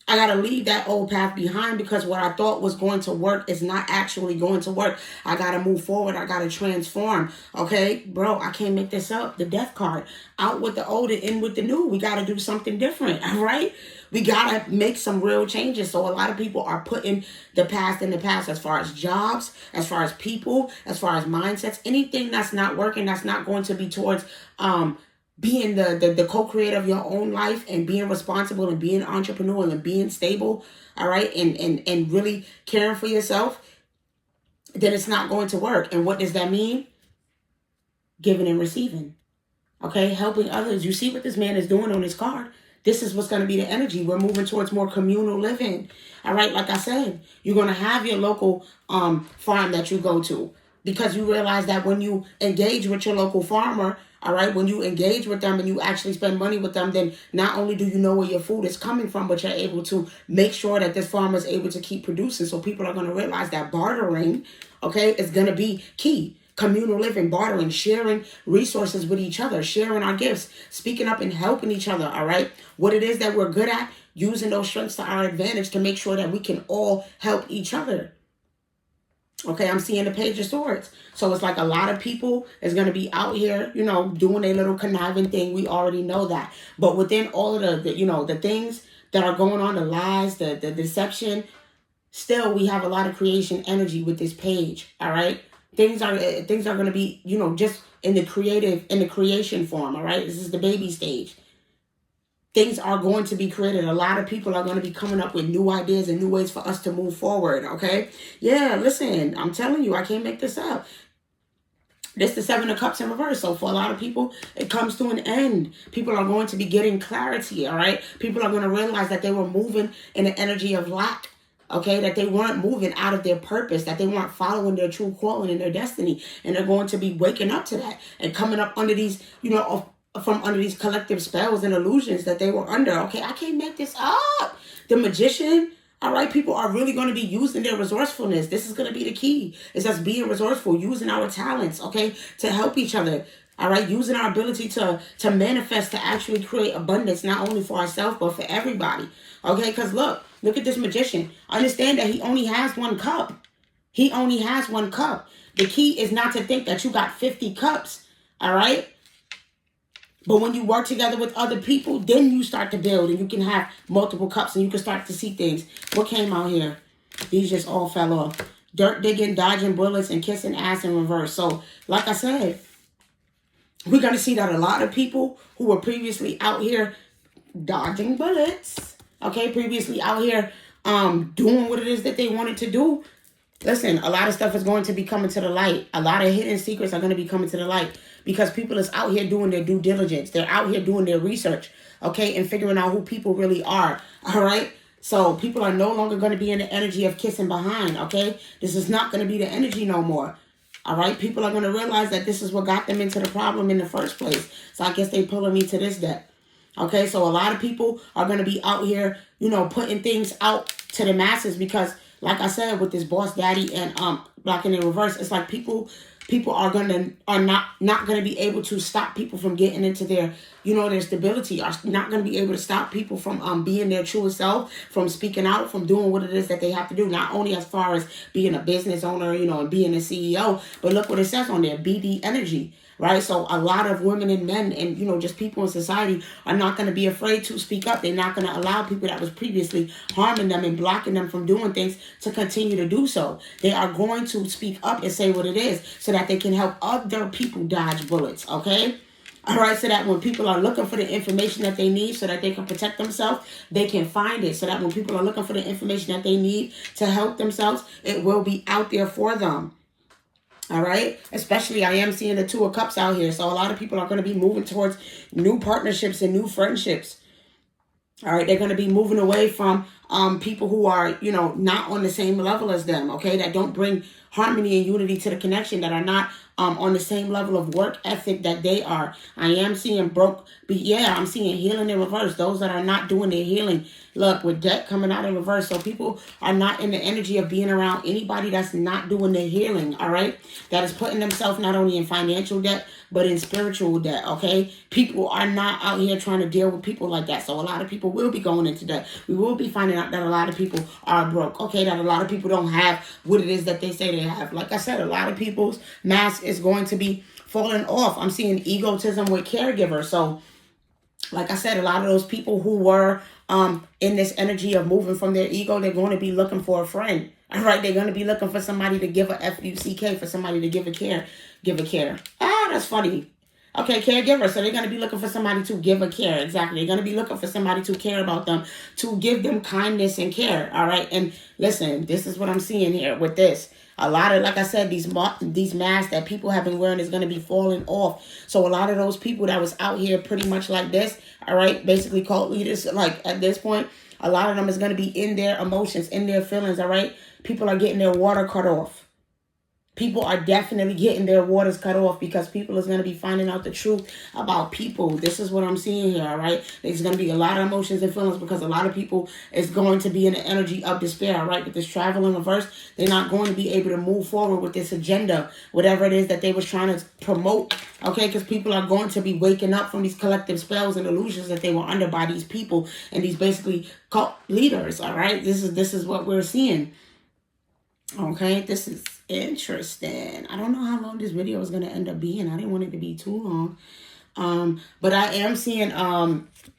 I got to leave that old path behind, because what I thought was going to work is not actually going to work. I got to move forward. I got to transform. Okay, bro, I can't make this up. The Death card. Out with the old and in with the new. We got to do something different, all right? We got to make some real changes. So a lot of people are putting the past in the past, as far as jobs, as far as people, as far as mindsets. Anything that's not working, that's not going to be towards being the co-creator of your own life, and being responsible, and being entrepreneurial, and being stable, all right, and really caring for yourself, then it's not going to work. And what does that mean? Giving and receiving, okay? Helping others. You see what this man is doing on his card? This is what's going to be the energy. We're moving towards more communal living, all right? Like I said, you're going to have your local farm that you go to, because you realize that when you engage with your local farmer, all right, when you engage with them and you actually spend money with them, then not only do you know where your food is coming from, but you're able to make sure that this farmer is able to keep producing. So people are going to realize that bartering, okay, is going to be key. Communal living, bartering, sharing resources with each other, sharing our gifts, speaking up and helping each other, all right? What it is that we're good at, using those strengths to our advantage to make sure that we can all help each other. Okay, I'm seeing the Page of Swords. So it's like a lot of people is going to be out here, doing a little conniving thing. We already know that. But within all of the things that are going on, the lies, the deception, still we have a lot of creation energy with this page, all right? Things are going to be, just in the creation form, all right? This is the baby stage. Things are going to be created. A lot of people are going to be coming up with new ideas and new ways for us to move forward, okay? Yeah, listen, I'm telling you, I can't make this up. This is the Seven of Cups in reverse. So for a lot of people, it comes to an end. People are going to be getting clarity, all right? People are going to realize that they were moving in the energy of lack, okay? That they weren't moving out of their purpose, that they weren't following their true calling and their destiny. And they're going to be waking up to that and coming up under these, from under these collective spells and illusions that they were under. Okay, I can't make this up. The Magician, all right, people are really going to be using their resourcefulness. This is going to be the key. It's us being resourceful, using our talents, okay, to help each other. All right, using our ability to manifest, to actually create abundance, not only for ourselves, but for everybody. Okay, because look at this magician. Understand that he only has 1 cup. He only has 1 cup. The key is not to think that you got 50 cups. All right. But when you work together with other people, then you start to build and you can have multiple cups and you can start to see things. What came out here? These just all fell off. Dirt digging, dodging bullets, and kissing ass in reverse. So, like I said, we're going to see that a lot of people who were previously out here dodging bullets, okay, previously out here doing what it is that they wanted to do. Listen, a lot of stuff is going to be coming to the light. A lot of hidden secrets are going to be coming to the light because people is out here doing their due diligence. They're out here doing their research, okay, and figuring out who people really are, all right? So people are no longer going to be in the energy of kissing behind, okay? This is not going to be the energy no more, all right? People are going to realize that this is what got them into the problem in the first place. So I guess they pulling me to this deck. Okay, so a lot of people are going to be out here, you know, putting things out to the masses because, like I said, with this boss daddy and blocking in reverse, it's like people are not going to be able to stop people from getting into their, you know, their stability, are not going to be able to stop people from being their truest self, from speaking out, from doing what it is that they have to do, not only as far as being a business owner, you know, and being a CEO, but look what it says on there, BD energy. Right? So a lot of women and men and, you know, just people in society are not going to be afraid to speak up. They're not going to allow people that was previously harming them and blocking them from doing things to continue to do so. They are going to speak up and say what it is so that they can help other people dodge bullets. Okay? All right, so that when people are looking for the information that they need so that they can protect themselves, they can find it. So that when people are looking for the information that they need to help themselves, it will be out there for them. All right. Especially I am seeing the 2 of Cups out here. So a lot of people are going to be moving towards new partnerships and new friendships. All right. They're going to be moving away from people who are, you know, not on the same level as them. Okay. That don't bring harmony and unity to the connection, that are not on the same level of work ethic that they are. I am seeing I'm seeing healing in reverse. Those that are not doing their healing. Look, with debt coming out in reverse. So people are not in the energy of being around anybody that's not doing their healing, all right? That is putting themselves not only in financial debt, but in spiritual debt, okay? People are not out here trying to deal with people like that. So a lot of people will be going into debt. We will be finding out that a lot of people are broke, okay? That a lot of people don't have what it is that they say they have. Like I said, a lot of people's mask is going to be falling off. I'm seeing egotism with caregivers. So like I said, a lot of those people who were in this energy of moving from their ego, they're going to be looking for a friend. All right, they're going to be looking for somebody to give a F-U-C-K, for somebody to give a care. Ah, that's funny. Okay, caregiver. So they're going to be looking for somebody to give a care. Exactly. They're going to be looking for somebody to care about them, to give them kindness and care. All right. And listen, this is what I'm seeing here with this. A lot of, like I said, these masks that people have been wearing is going to be falling off. So a lot of those people that was out here pretty much like this, all right, basically cult leaders, like at this point, a lot of them is going to be in their emotions, in their feelings, all right? People are getting their water cut off. People are definitely getting their waters cut off because people is going to be finding out the truth about people. This is what I'm seeing here, all right? There's going to be a lot of emotions and feelings because a lot of people is going to be in the energy of despair, all right? With this travel in reverse, they're not going to be able to move forward with this agenda, whatever it is that they was trying to promote, okay? Because people are going to be waking up from these collective spells and illusions that they were under by these people and these basically cult leaders, all right? This is what we're seeing. Okay, this is interesting. I don't know how long this video is going to end up being. I didn't want it to be too long. But I am seeing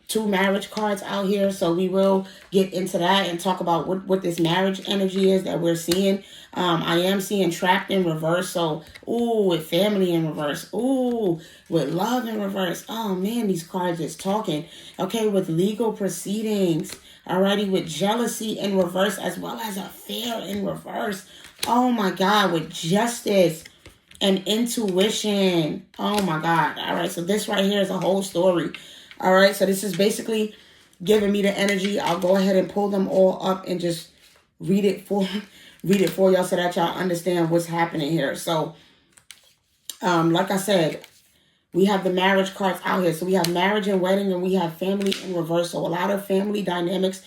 2 marriage cards out here. So we will get into that and talk about what this marriage energy is that we're seeing. I am seeing trapped in reverse. So, ooh, with family in reverse. Ooh, with love in reverse. Oh, man, these cards is talking. Okay, with legal proceedings. Alrighty, with jealousy in reverse as well as affair in reverse. Oh my God, with justice and intuition. Oh my God. All right, so this right here is a whole story. All right, so this is basically giving me the energy. I'll go ahead and pull them all up and just read it for y'all so that y'all understand what's happening here. So, like I said, We have the marriage cards out here. So we have marriage and wedding, and we have family in reverse. So a lot of family dynamics,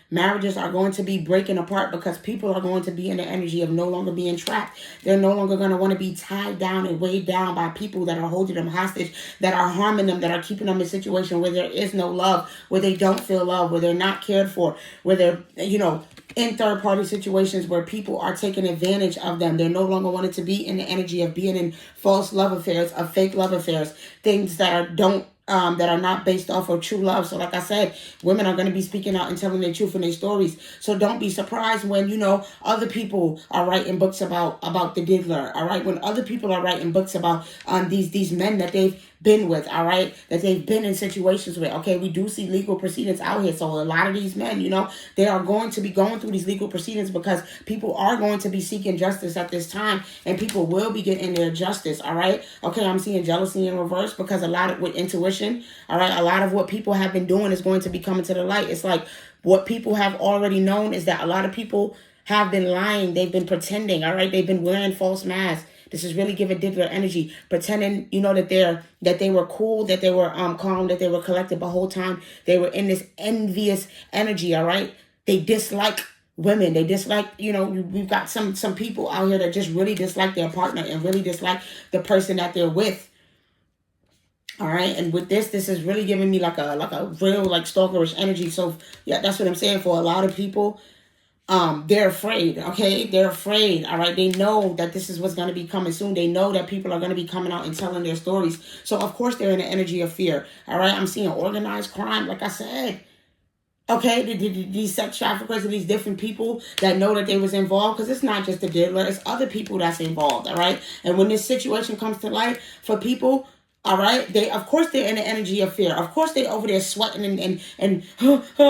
marriages are going to be breaking apart because people are going to be in the energy of no longer being trapped. They're no longer going to want to be tied down and weighed down by people that are holding them hostage, that are harming them, that are keeping them in a situation where there is no love, where they don't feel love, where they're not cared for, where they're, in third-party situations where people are taking advantage of them. They're no longer wanting to be in the energy of being in false love affairs, of fake love affairs, things that are not based off of true love. So like I said, women are going to be speaking out and telling their truth in their stories. So don't be surprised when, other people are writing books about the Diddler, all right? When other people are writing books about these men that they've been with, all right, that they've been in situations with. Okay, we do see legal proceedings out here. So a lot of these men, they are going to be going through these legal proceedings because people are going to be seeking justice at this time, and people will be getting their justice, all right? Okay, I'm seeing jealousy in reverse because a lot of with intuition, all right, a lot of what people have been doing is going to be coming to the light. It's like what people have already known is that a lot of people have been lying. They've been pretending, all right? They've been wearing false masks. This is really giving Diddler energy, pretending, that they were cool, that they were calm, that they were collected, but the whole time they were in this envious energy, all right? They dislike women. They dislike, we've got some people out here that just really dislike their partner and really dislike the person that they're with. All right, and with this is really giving me like a real stalkerish energy. So yeah, that's what I'm saying. For a lot of people, they're afraid, okay? They're afraid, all right? They know that this is what's going to be coming soon. They know that people are going to be coming out and telling their stories. So, of course, they're in the energy of fear, all right? I'm seeing organized crime, like I said. Okay, these sex traffickers and these different people that know that they was involved, because it's not just the Diddler, it's other people that's involved, all right? And when this situation comes to light for people, all right, of course they're in the energy of fear. Of course they over there sweating and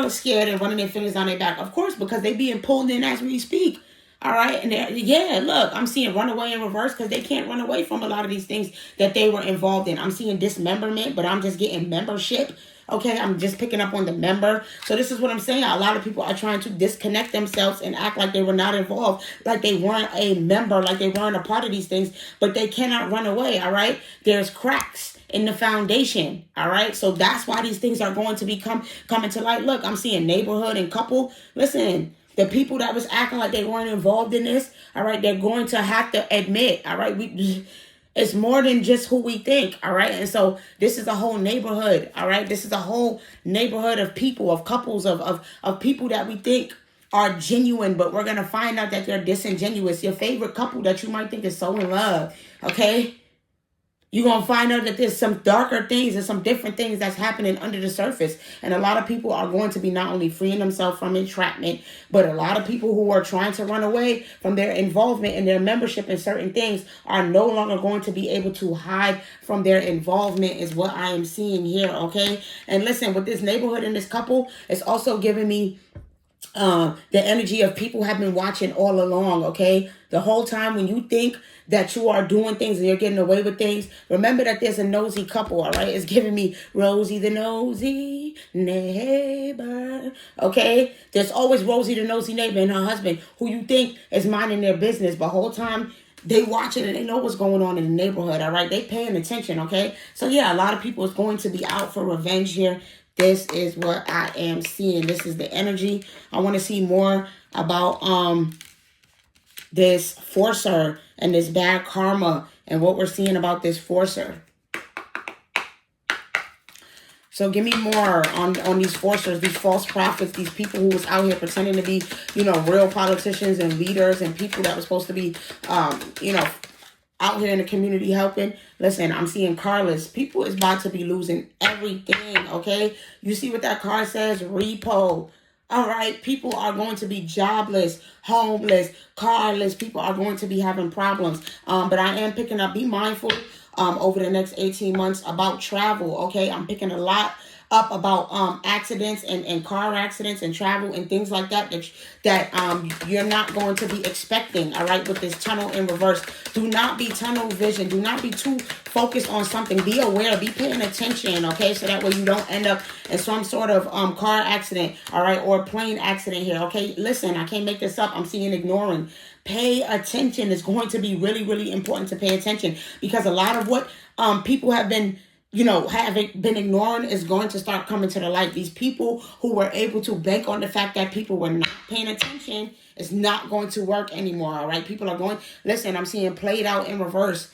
scared and running their fingers down their back. Of course, because they being pulled in as we speak. All right, and look, I'm seeing runaway in reverse because they can't run away from a lot of these things that they were involved in. I'm seeing dismemberment, but I'm just getting membership. Okay, I'm just picking up on the member. So this is what I'm saying. A lot of people are trying to disconnect themselves and act like they were not involved, like they weren't a member, like they weren't a part of these things, but they cannot run away, all right? There's cracks in the foundation, all right? So that's why these things are going to be coming to light. Look, I'm seeing neighborhood and couple. Listen, the people that was acting like they weren't involved in this, all right, they're going to have to admit, all right, it's more than just who we think, all right? And so this is a whole neighborhood, all right? This is a whole neighborhood of people, of couples, of people that we think are genuine, but we're going to find out that they're disingenuous. Your favorite couple that you might think is so in love, okay? You're going to find out that there's some darker things and some different things that's happening under the surface. And a lot of people are going to be not only freeing themselves from entrapment, but a lot of people who are trying to run away from their involvement and their membership in certain things are no longer going to be able to hide from their involvement is what I am seeing here, okay? And listen, with this neighborhood and this couple, it's also giving me the energy of people have been watching all along, okay? The whole time when you think that you are doing things and you're getting away with things, remember that there's a nosy couple, all right? It's giving me Rosie the nosy neighbor, okay? There's always Rosie the nosy neighbor and her husband who you think is minding their business, but the whole time they watching and they know what's going on in the neighborhood, all right? They paying attention, okay? So yeah, a lot of people is going to be out for revenge here. This is what I am seeing. This is the energy. I want to see more about this forcer and this bad karma and what we're seeing about this forcer. So give me more on these forcers, these false prophets, these people who was out here pretending to be, real politicians and leaders and people that were supposed to be, out here in the community helping. Listen, I'm seeing carless. People is about to be losing everything, okay? You see what that card says? Repo. All right, people are going to be jobless, homeless, carless. People are going to be having problems. But I am picking up, be mindful over the next 18 months about travel, okay? I'm picking a lot up about accidents and car accidents and travel and things like that you're not going to be expecting, all right, with this tunnel in reverse. Do not be tunnel vision. Do not be too focused on something. Be aware. Be paying attention, okay, so that way you don't end up in some sort of car accident, all right, or plane accident here, okay? Listen, I can't make this up. I'm seeing ignoring. Pay attention. It's going to be really, really important to pay attention, because a lot of what people have been ignoring is going to start coming to the light. These people who were able to bank on the fact that people were not paying attention is not going to work anymore, all right? People are going, listen, I'm seeing played out in reverse.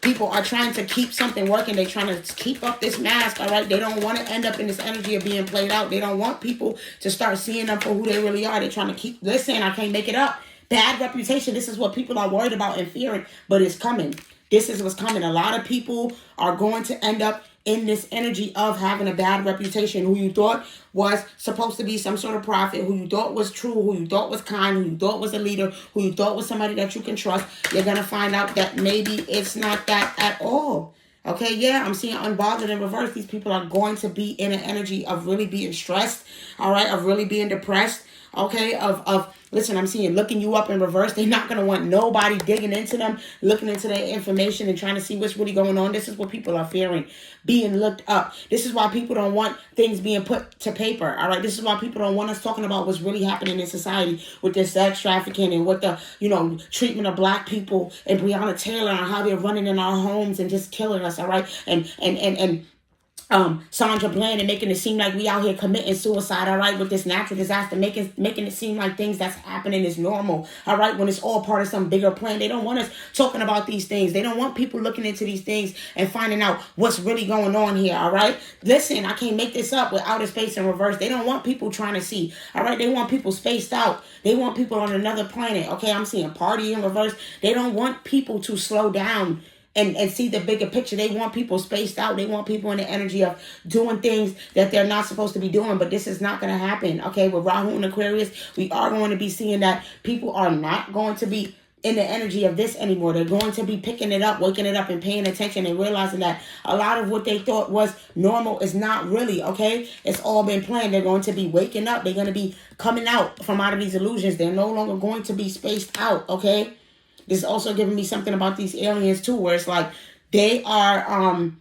People are trying to keep something working. They're trying to keep up this mask, all right? They don't want to end up in this energy of being played out. They don't want people to start seeing them for who they really are. They're trying to keep, listen, I can't make it up. Bad reputation. This is what people are worried about and fearing, but it's coming. This is what's coming. A lot of people are going to end up in this energy of having a bad reputation. Who you thought was supposed to be some sort of prophet, who you thought was true, who you thought was kind, who you thought was a leader, who you thought was somebody that you can trust. You're going to find out that maybe it's not that at all. Okay, yeah, I'm seeing unbothered in reverse. These people are going to be in an energy of really being stressed, all right, of really being depressed, okay, listen, I'm seeing looking you up in reverse. They're not going to want nobody digging into them, looking into their information and trying to see what's really going on. This is what people are fearing, being looked up. This is why people don't want things being put to paper, all right? This is why people don't want us talking about what's really happening in society with this sex trafficking and with the, treatment of black people and Breonna Taylor and how they're running in our homes and just killing us, all right? And Sandra Bland and making it seem like we out here committing suicide, all right, with this natural disaster, making it seem like things that's happening is normal, all right, when it's all part of some bigger plan. They don't want us talking about these things. They don't want people looking into these things and finding out what's really going on here, all right? Listen, I can't make this up with outer space in reverse. They don't want people trying to see, all right? They want people spaced out. They want people on another planet, okay? I'm seeing party in reverse. They don't want people to slow down and see the bigger picture. They want people spaced out. They want people in the energy of doing things that they're not supposed to be doing. But this is not going to happen. Okay, with Rahu and Aquarius, we are going to be seeing that people are not going to be in the energy of this anymore. They're going to be picking it up, waking it up, and paying attention and realizing that a lot of what they thought was normal is not really, okay? It's all been planned. They're going to be waking up. They're going to be coming out from out of these illusions. They're no longer going to be spaced out, okay? This is also giving me something about these aliens too, where it's like they are,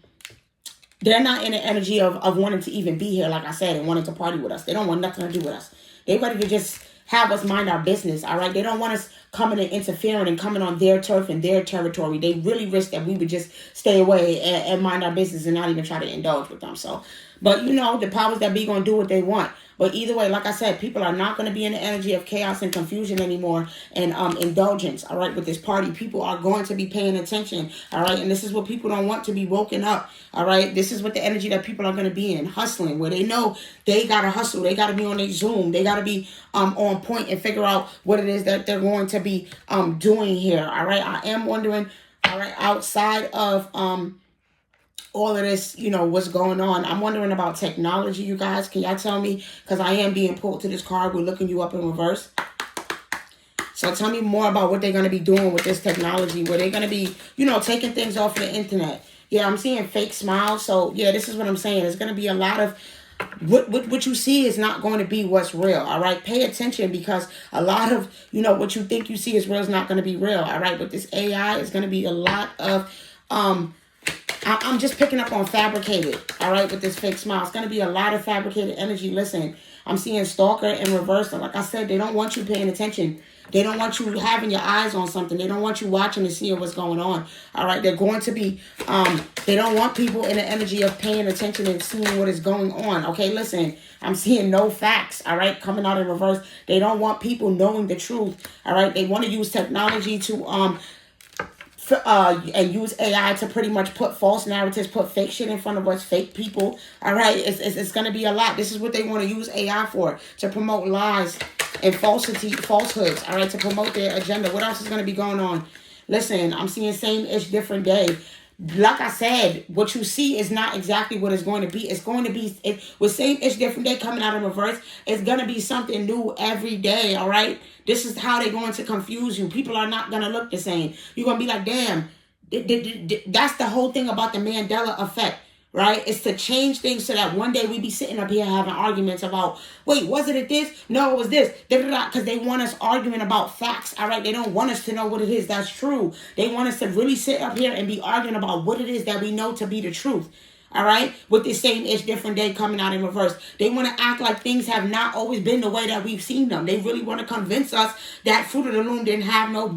they're not in the energy of wanting to even be here, like I said, and wanting to party with us. They don't want nothing to do with us. They're ready to just have us mind our business, all right? They don't want us coming and interfering and coming on their turf and their territory. They really wish that we would just stay away and mind our business and not even try to indulge with them. So, but the powers that be going to do what they want. But either way, like I said, people are not going to be in the energy of chaos and confusion anymore and indulgence, all right, with this party. People are going to be paying attention, all right? And this is what people don't want, to be woken up, all right? This is what the energy that people are going to be in, hustling, where they know they got to hustle. They got to be on their Zoom. They got to be on point and figure out what it is that they're going to be doing here, all right? I am wondering, all right, outside of all of this, what's going on. I'm wondering about technology, you guys. Can y'all tell me? Because I am being pulled to this card. We're looking you up in reverse. So tell me more about what they're going to be doing with this technology, where they're going to be, taking things off the internet. Yeah, I'm seeing fake smiles. So, yeah, this is what I'm saying. There's going to be a lot of what you see is not going to be what's real, all right? Pay attention, because a lot of, what you think you see is real is not going to be real, all right? But this AI is going to be a lot of, I'm just picking up on fabricated, all right, with this fake smile. It's going to be a lot of fabricated energy. Listen, I'm seeing stalker in reverse. And like I said, they don't want you paying attention. They don't want you having your eyes on something. They don't want you watching and seeing what's going on, all right? They're going to be, they don't want people in the energy of paying attention and seeing what is going on, okay? Listen, I'm seeing no facts, all right, coming out in reverse. They don't want people knowing the truth, all right? They want to use technology to, and use AI to pretty much put false narratives, put fake shit in front of us, fake people. All right, it's going to be a lot. This is what they want to use AI for, to promote lies and falsehoods. All right, to promote their agenda. What else is going to be going on? Listen, I'm seeing same-ish, different day. Like I said, what you see is not exactly what it's going to be. It's going to be, with same-ish, different day coming out in reverse, it's going to be something new every day, all right? This is how they're going to confuse you. People are not going to look the same. You're going to be like, damn, that's the whole thing about the Mandela effect, right? It's to change things so that one day we be sitting up here having arguments about, wait, was it this? No, it was this. Because they want us arguing about facts, all right? They don't want us to know what it is that's true. They want us to really sit up here and be arguing about what it is that we know to be the truth. All right, with this same ish different day coming out in reverse. They want to act like things have not always been the way that we've seen them. They really want to convince us that Fruit of the Loom didn't have no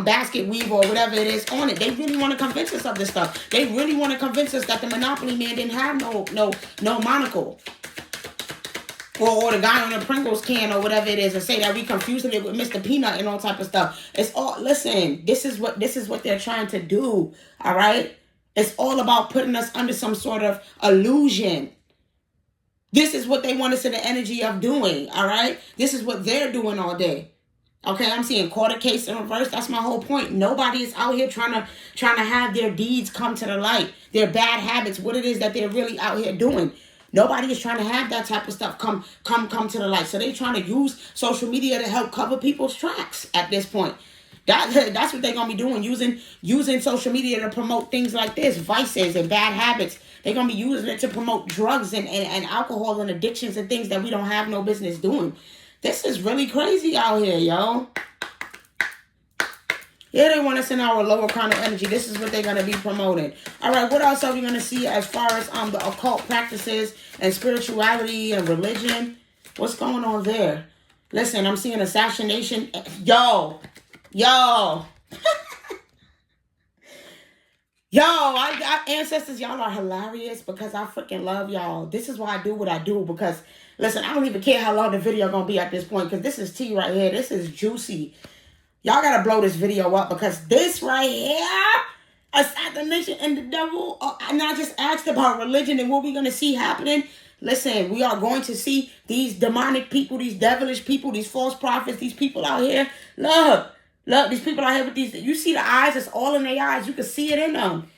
basket weave or whatever it is on it. They really want to convince us of this stuff. They really want to convince us that the Monopoly man didn't have no monocle. Or the guy on the Pringles can or whatever it is, and say that we confusing it with Mr. Peanut and all type of stuff. It's all, listen, this is what they're trying to do. All right. It's all about putting us under some sort of illusion. This is what they want us in the energy of doing, all right? This is what they're doing all day. Okay, I'm seeing quarter case in reverse. That's my whole point. Nobody is out here trying to have their deeds come to the light, their bad habits, what it is that they're really out here doing. Nobody is trying to have that type of stuff come to the light. So they're trying to use social media to help cover people's tracks at this point. That's what they're going to be doing, using social media to promote things like this, vices and bad habits. They're going to be using it to promote drugs and alcohol and addictions and things that we don't have no business doing. This is really crazy out here, yo. Yeah, they want us in our lower kind of energy. This is what they're going to be promoting. All right, what else are we going to see as far as the occult practices and spirituality and religion? What's going on there? Listen, I'm seeing assassination. Yo, I ancestors, y'all are hilarious because I freaking love y'all. This is why I do what I do because, listen, I don't even care how long the video going to be at this point because this is tea right here. This is juicy. Y'all got to blow this video up because this right here, assassination and the devil, and I just asked about religion and what we're going to see happening. Listen, we are going to see these demonic people, these devilish people, these false prophets, these people out here. Look, these people out here with these, you see the eyes, it's all in their eyes. You can see it in them.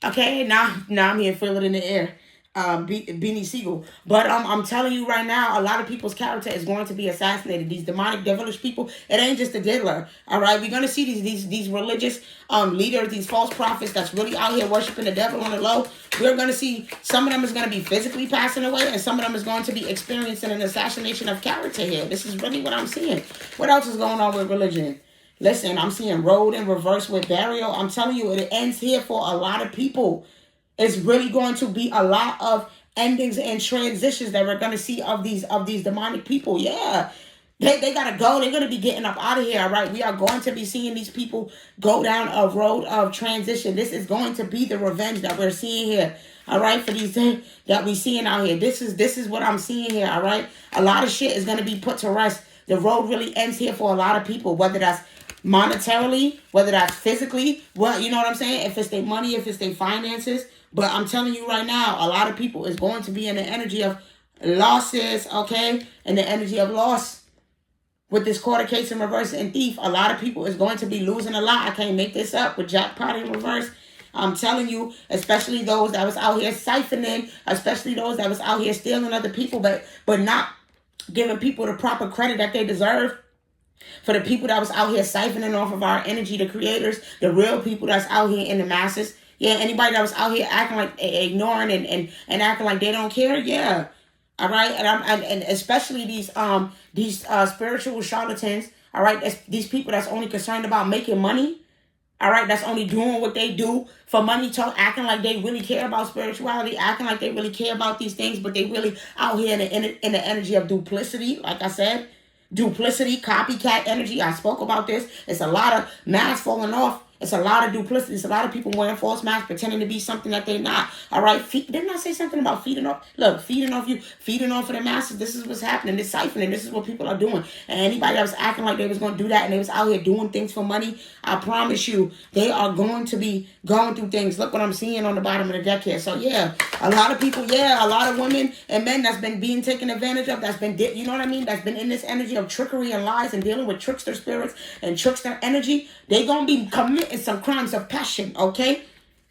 Okay, now I'm here, feel it in the air. Beanie Siegel. But I'm telling you right now, a lot of people's character is going to be assassinated. These demonic, devilish people, it ain't just the Diddler. All right, we're going to see these religious leaders, these false prophets that's really out here worshiping the devil on the low. We're going to see some of them is going to be physically passing away and some of them is going to be experiencing an assassination of character here. This is really what I'm seeing. What else is going on with religion? Listen, I'm seeing road in reverse with burial. I'm telling you, it ends here for a lot of people. It's really going to be a lot of endings and transitions that we're going to see of these demonic people. Yeah, they got to go. They're going to be getting up out of here, all right? We are going to be seeing these people go down a road of transition. This is going to be the revenge that we're seeing here, all right, for these things that we're seeing out here. This is what I'm seeing here, all right? A lot of shit is going to be put to rest. The road really ends here for a lot of people, whether that's monetarily, whether that's physically, well, you know what I'm saying? If it's their money, if it's their finances. But I'm telling you right now, a lot of people is going to be in the energy of losses, okay? And the energy of loss. With this quarter case in reverse and thief, a lot of people is going to be losing a lot. I can't make this up with jackpot in reverse. I'm telling you, especially those that was out here siphoning, especially those that was out here stealing other people, but not giving people the proper credit that they deserve. For the people that was out here siphoning off of our energy, the creators, the real people that's out here in the masses. Yeah, anybody that was out here acting like ignoring and acting like they don't care. Yeah, all right, and especially these spiritual charlatans. All right, these people that's only concerned about making money. All right, that's only doing what they do for money, acting like they really care about spirituality, acting like they really care about these things, but they really out here in the energy of duplicity. Like I said. Duplicity, copycat energy. I spoke about this. It's a lot of masks falling off. It's a lot of duplicity. It's a lot of people wearing false masks, pretending to be something that they're not. All right. Didn't I say something about feeding off? Look, feeding off of the masses. This is what's happening. This siphoning. This is what people are doing. And anybody that was acting like they was going to do that and they was out here doing things for money, I promise you, they are going to be going through things. Look what I'm seeing on the bottom of the deck here. So yeah, a lot of people, a lot of women and men that's been being taken advantage of, that's been, you know what I mean? That's been in this energy of trickery and lies and dealing with trickster spirits and trickster energy. They going to be committing some crimes of passion, okay?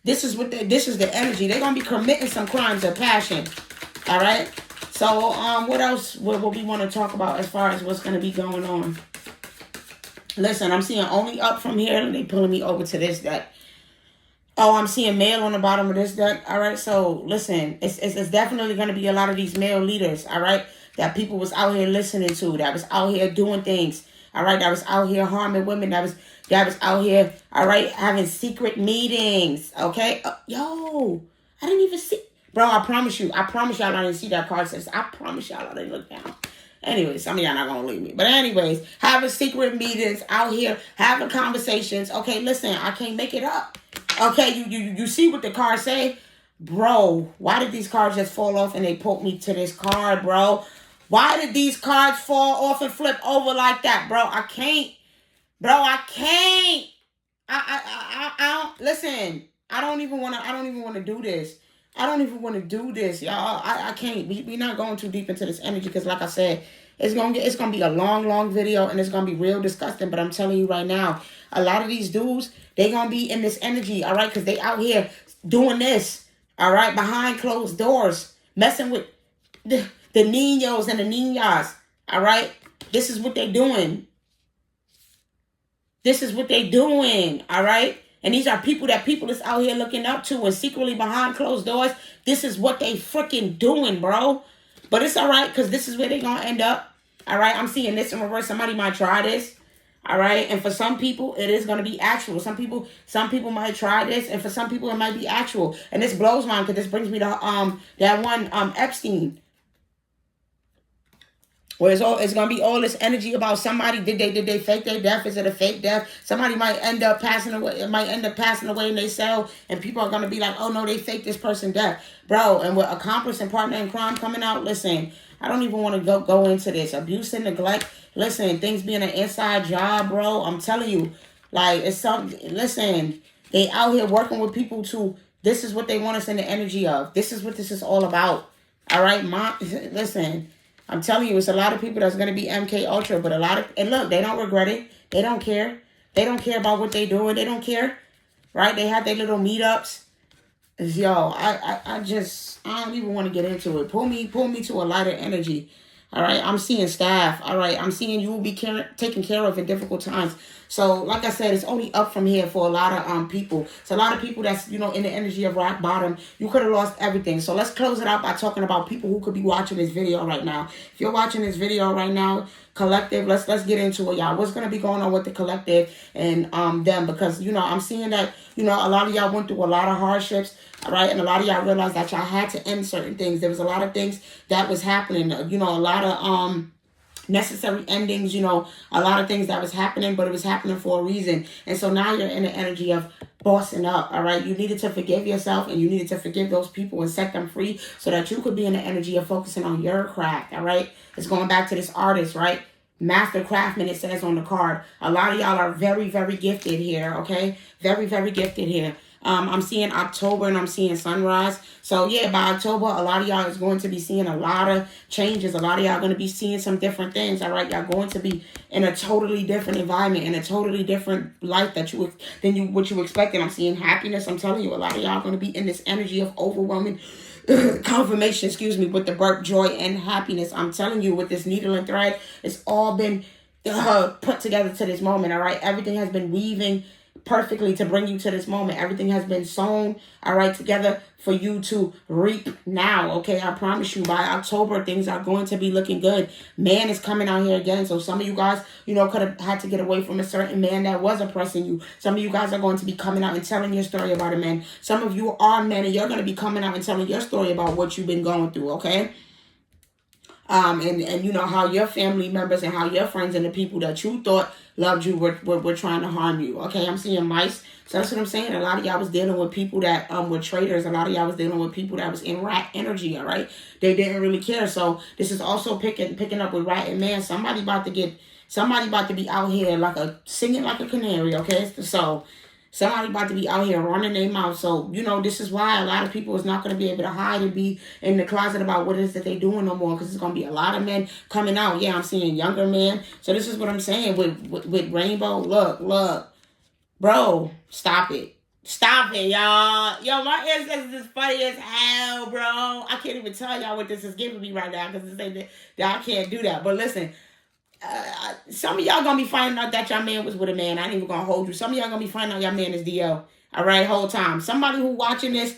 This is the energy. They're going to be committing some crimes of passion, all right? So, what else what we want to talk about as far as what's going to be going on? Listen, I'm seeing only up from here, and they pulling me over to this deck. Oh, I'm seeing male on the bottom of this deck. All right, so listen, it's definitely going to be a lot of these male leaders. All right, that people was out here listening to, that was out here doing things. All right, that was out here harming women. That was out here. All right, having secret meetings. Okay, yo, I didn't even see, bro. I promise you, I promise y'all, I didn't see that card. Says I promise y'all, I didn't look down. Anyways, some of y'all not gonna leave me. But anyways, having secret meetings out here, having conversations. Okay, listen, I can't make it up. Okay, you see what the cards say? Bro, why did these cards just fall off and they put me to this card, bro? Why did these cards fall off and flip over like that, bro? I can't. Bro, I can't. I don't listen. I don't even wanna do this. I don't even want to do this, y'all. I can't. We're not going too deep into this energy because, like I said, it's gonna be a long video and it's gonna be real disgusting. But I'm telling you right now, a lot of these dudes, they gonna be in this energy, all right? Because they out here doing this, all right, behind closed doors, messing with the niños and the niñas, all right? This is what they doing. This is what they doing, all right? And these are people that people is out here looking up to and secretly behind closed doors. This is what they freaking doing, bro. But it's all right because this is where they going to end up. All right, I'm seeing this in reverse. Somebody might try this. All right, and for some people, it is going to be actual. Some people might try this, and for some people, it might be actual. And this blows mine because this brings me to that one Epstein. Where it's gonna be all this energy about somebody. Did they fake their death? Is it a fake death? Somebody might end up passing away. It might end up passing away in their cell, and people are gonna be like, "Oh no, they faked this person death, bro." And with accomplice and partner in crime coming out, listen, I don't even want to go into this abuse and neglect. Listen, things being an inside job, bro. I'm telling you, like it's something. Listen, they out here working with people to. This is what they want us in the energy of. This is what this is all about. All right, listen. I'm telling you, it's a lot of people that's going to be MK Ultra, but and look, they don't regret it. They don't care. They don't care about what they doing. They don't care, right? They have their little meetups. Yo, I don't even want to get into it. Pull me to a lighter energy. All right, I'm seeing staff. All right, I'm seeing you will be taken care of in difficult times. So, like I said, it's only up from here for a lot of people. It's a lot of people that's, in the energy of rock bottom. You could have lost everything. So let's close it out by talking about people who could be watching this video right now. If you're watching this video right now, collective, let's get into it, y'all. What's gonna be going on with the collective and them? Because I'm seeing that a lot of y'all went through a lot of hardships, all right, and a lot of y'all realized that y'all had to end certain things. There was a lot of things that was happening, a lot of necessary endings, a lot of things that was happening, but it was happening for a reason. And so now you're in the energy of bossing up, all right? You needed to forgive yourself and you needed to forgive those people and set them free so that you could be in the energy of focusing on your craft, all right? It's going back to this artist, right? Master craftsman, it says on the card. A lot of y'all are very, very gifted here, okay? Very, very gifted here. I'm seeing October and I'm seeing sunrise. So yeah, by October, a lot of y'all is going to be seeing a lot of changes. A lot of y'all are going to be seeing some different things. All right, y'all going to be in a totally different environment, in a totally different life than what you expected. I'm seeing happiness. I'm telling you, a lot of y'all are going to be in this energy of overwhelming confirmation, with the birth, joy, and happiness. I'm telling you, with this needle and thread, it's all been put together to this moment. All right, everything has been weaving perfectly to bring you to this moment. Everything has been sewn, all right, together for you to reap now, okay? I promise you, by October, things are going to be looking good. Man is coming out here again. So some of you guys, could have had to get away from a certain man that was oppressing you. Some of you guys are going to be coming out and telling your story about a man. Some of you are men, and you're going to be coming out and telling your story about what you've been going through, okay? And how your family members and how your friends and the people that you thought loved you were trying to harm you. Okay, I'm seeing mice. So that's what I'm saying. A lot of y'all was dealing with people that were traitors. A lot of y'all was dealing with people that was in rat energy, all right? They didn't really care. So this is also picking up with rat and man. Somebody about to be out here singing like a canary, okay? So somebody about to be out here running their mouth. So, this is why a lot of people is not going to be able to hide and be in the closet about what it is that they're doing no more. Because it's going to be a lot of men coming out. Yeah, I'm seeing younger men. So this is what I'm saying with Rainbow. Look. Bro, stop it. Stop it, y'all. Yo, my ancestors is funny as hell, bro. I can't even tell y'all what this is giving me right now. Because that I can't do that. But listen. Some of y'all gonna be finding out that y'all man was with a man. I ain't even gonna hold you. Some of y'all gonna be finding out y'all man is DL. All right, whole time. Somebody who watching this,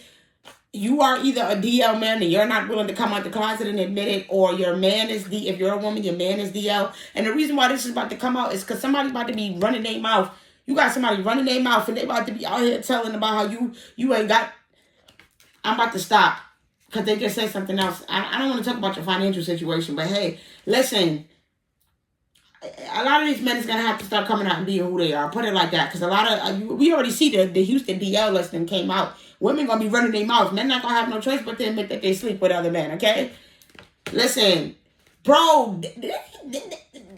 you are either a DL man and you're not willing to come out the closet and admit it, or your man is if you're a woman, your man is DL. And the reason why this is about to come out is because somebody's about to be running their mouth. You got somebody running their mouth and they about to be out here telling about how you ain't got. I'm about to stop because they just said something else. I don't want to talk about your financial situation, but hey, listen. A lot of these men is going to have to start coming out and being who they are. Put it like that. Because a lot of, we already see the Houston DL listing came out. Women going to be running their mouths. Men not going to have no choice but to admit that they sleep with other men, okay? Listen, bro,